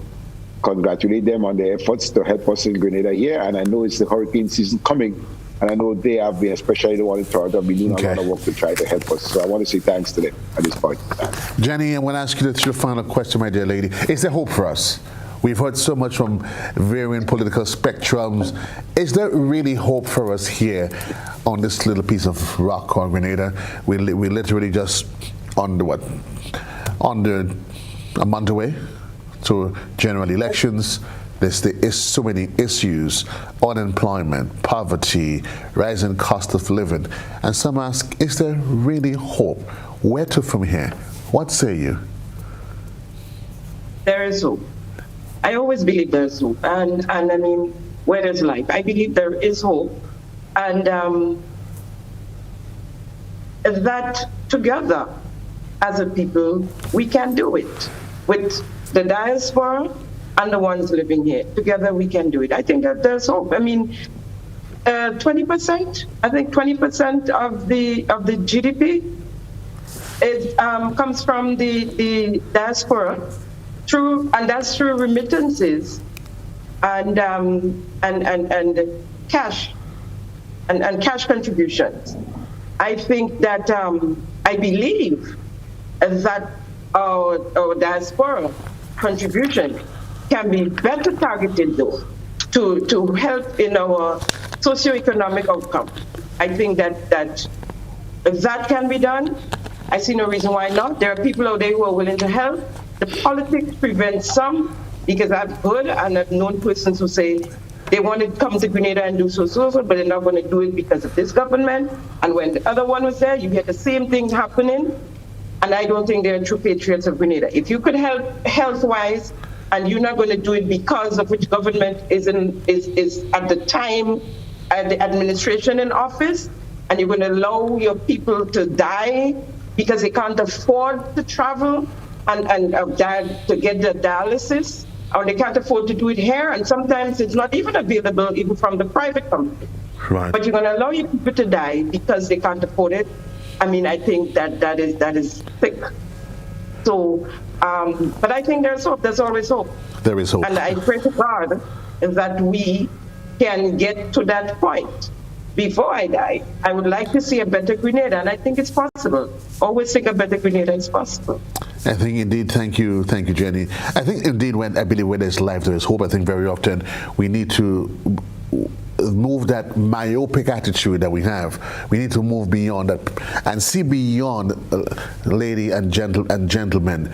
congratulate them on their efforts to help us in Grenada here. And I know it's the hurricane season coming, and I know they have been, especially the one in Toronto, have been doing a lot of work to try to help us. So I want to say thanks to them at this point. Jenny, I want to ask you your final question, my dear lady. Is there hope for us? We've heard so much from varying political spectrums. Is there really hope for us here on this little piece of rock called Grenada? We literally just under a month away to general elections. There's so many issues: unemployment, poverty, rising cost of living. And some ask, is there really hope? Where to from here? What say you? There is hope. I always believe there's hope. And I mean, where there's life, I believe there is hope. And that together as a people, we can do it. With the diaspora and the ones living here. Together we can do it. I think that there's hope. I mean, 20%, I think 20% of the GDP comes from the diaspora, and that's through remittances and cash and cash contributions. I think that I believe that our diaspora contribution can be better targeted though to help in our socioeconomic outcome. I think that if that can be done, I see no reason why not. There are people out there who are willing to help. The politics prevents some, because I've heard and I've known persons who say they want to come to Grenada and do so, but they're not going to do it because of this government. And when the other one was there, you get the same thing happening. And I don't think they're true patriots of Grenada. If you could help health-wise, and you're not going to do it because of which government is at the time at the administration in office, and you're going to allow your people to die because they can't afford to travel and to get the dialysis, or they can't afford to do it here, and sometimes it's not even available even from the private company. Right. But you're going to allow your people to die because they can't afford it. I mean, I think that is sick. So, but I think there's hope. There's always hope. There is hope. And I pray to God that we can get to that point. Before I die, I would like to see a better Grenada, and I think it's possible. Always think a better Grenada is possible. I think indeed, thank you, Jenny. I think indeed, I believe when there's life, there is hope. I think very often we need to move that myopic attitude that we have. We need to move beyond that and see beyond, lady and gentlemen,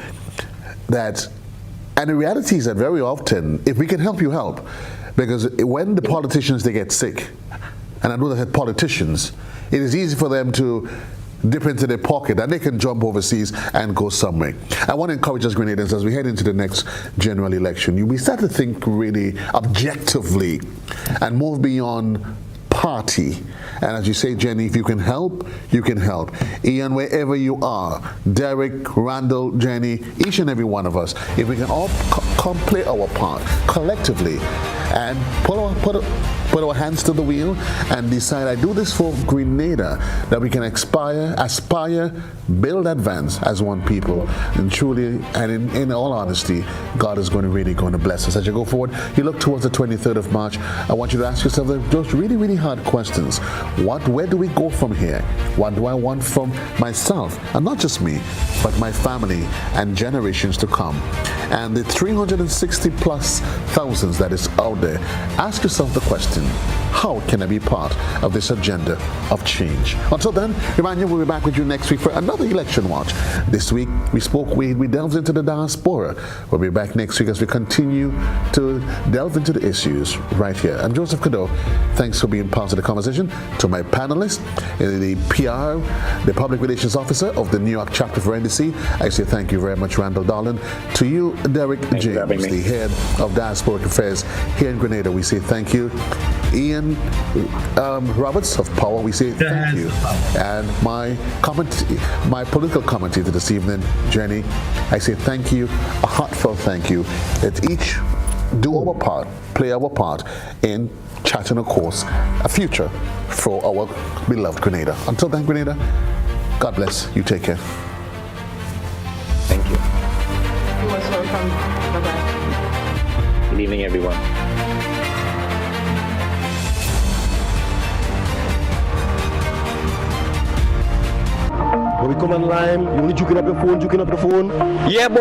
that, and the reality is that very often, if we can help, you help. Because when the politicians, they get sick, and I know that politicians, it is easy for them to dip into their pocket and they can jump overseas and go somewhere. I want to encourage us Grenadians as we head into the next general election, we start to think really objectively and move beyond party. And as you say, Jenny, if you can help, you can help. Ian, wherever you are, Derek, Randall, Jenny, each and every one of us, if we can all come play our part collectively and put our hands to the wheel and decide, I do this for Grenada, that we can aspire, build, advance as one people. And truly, and in all honesty, God is really going to bless us. As you go forward, you look towards the 23rd of March, I want you to ask yourself those really, really hard questions. Where do we go from here? What do I want from myself? And not just me, but my family and generations to come. And the 360 plus thousands that is out there, ask yourself the question, how can I be part of this agenda of change? Until then, remind you, we'll be back with you next week for another Election Watch. This week, we delved into the diaspora. We'll be back next week as we continue to delve into the issues right here. I'm Joseph Cadore. Thanks for being part of the conversation. To my panelists, the PR, the Public Relations Officer of the New York chapter for NDC, I say thank you very much, Randall Darlin. To you, Derek James, the head of Diasporic Affairs here in Grenada, we say thank you. Ian Roberts of Power, we say thank you. And my political commentator this evening, Jenny, I say thank you, a heartfelt thank you. Let's each do our part, play our part in charting a course, a future for our beloved Grenada. Until then, Grenada, God bless. You take care. Thank you. You're most welcome. Bye-bye. Good evening, everyone. When we come online, you only juking up your phone. Yeah, boy.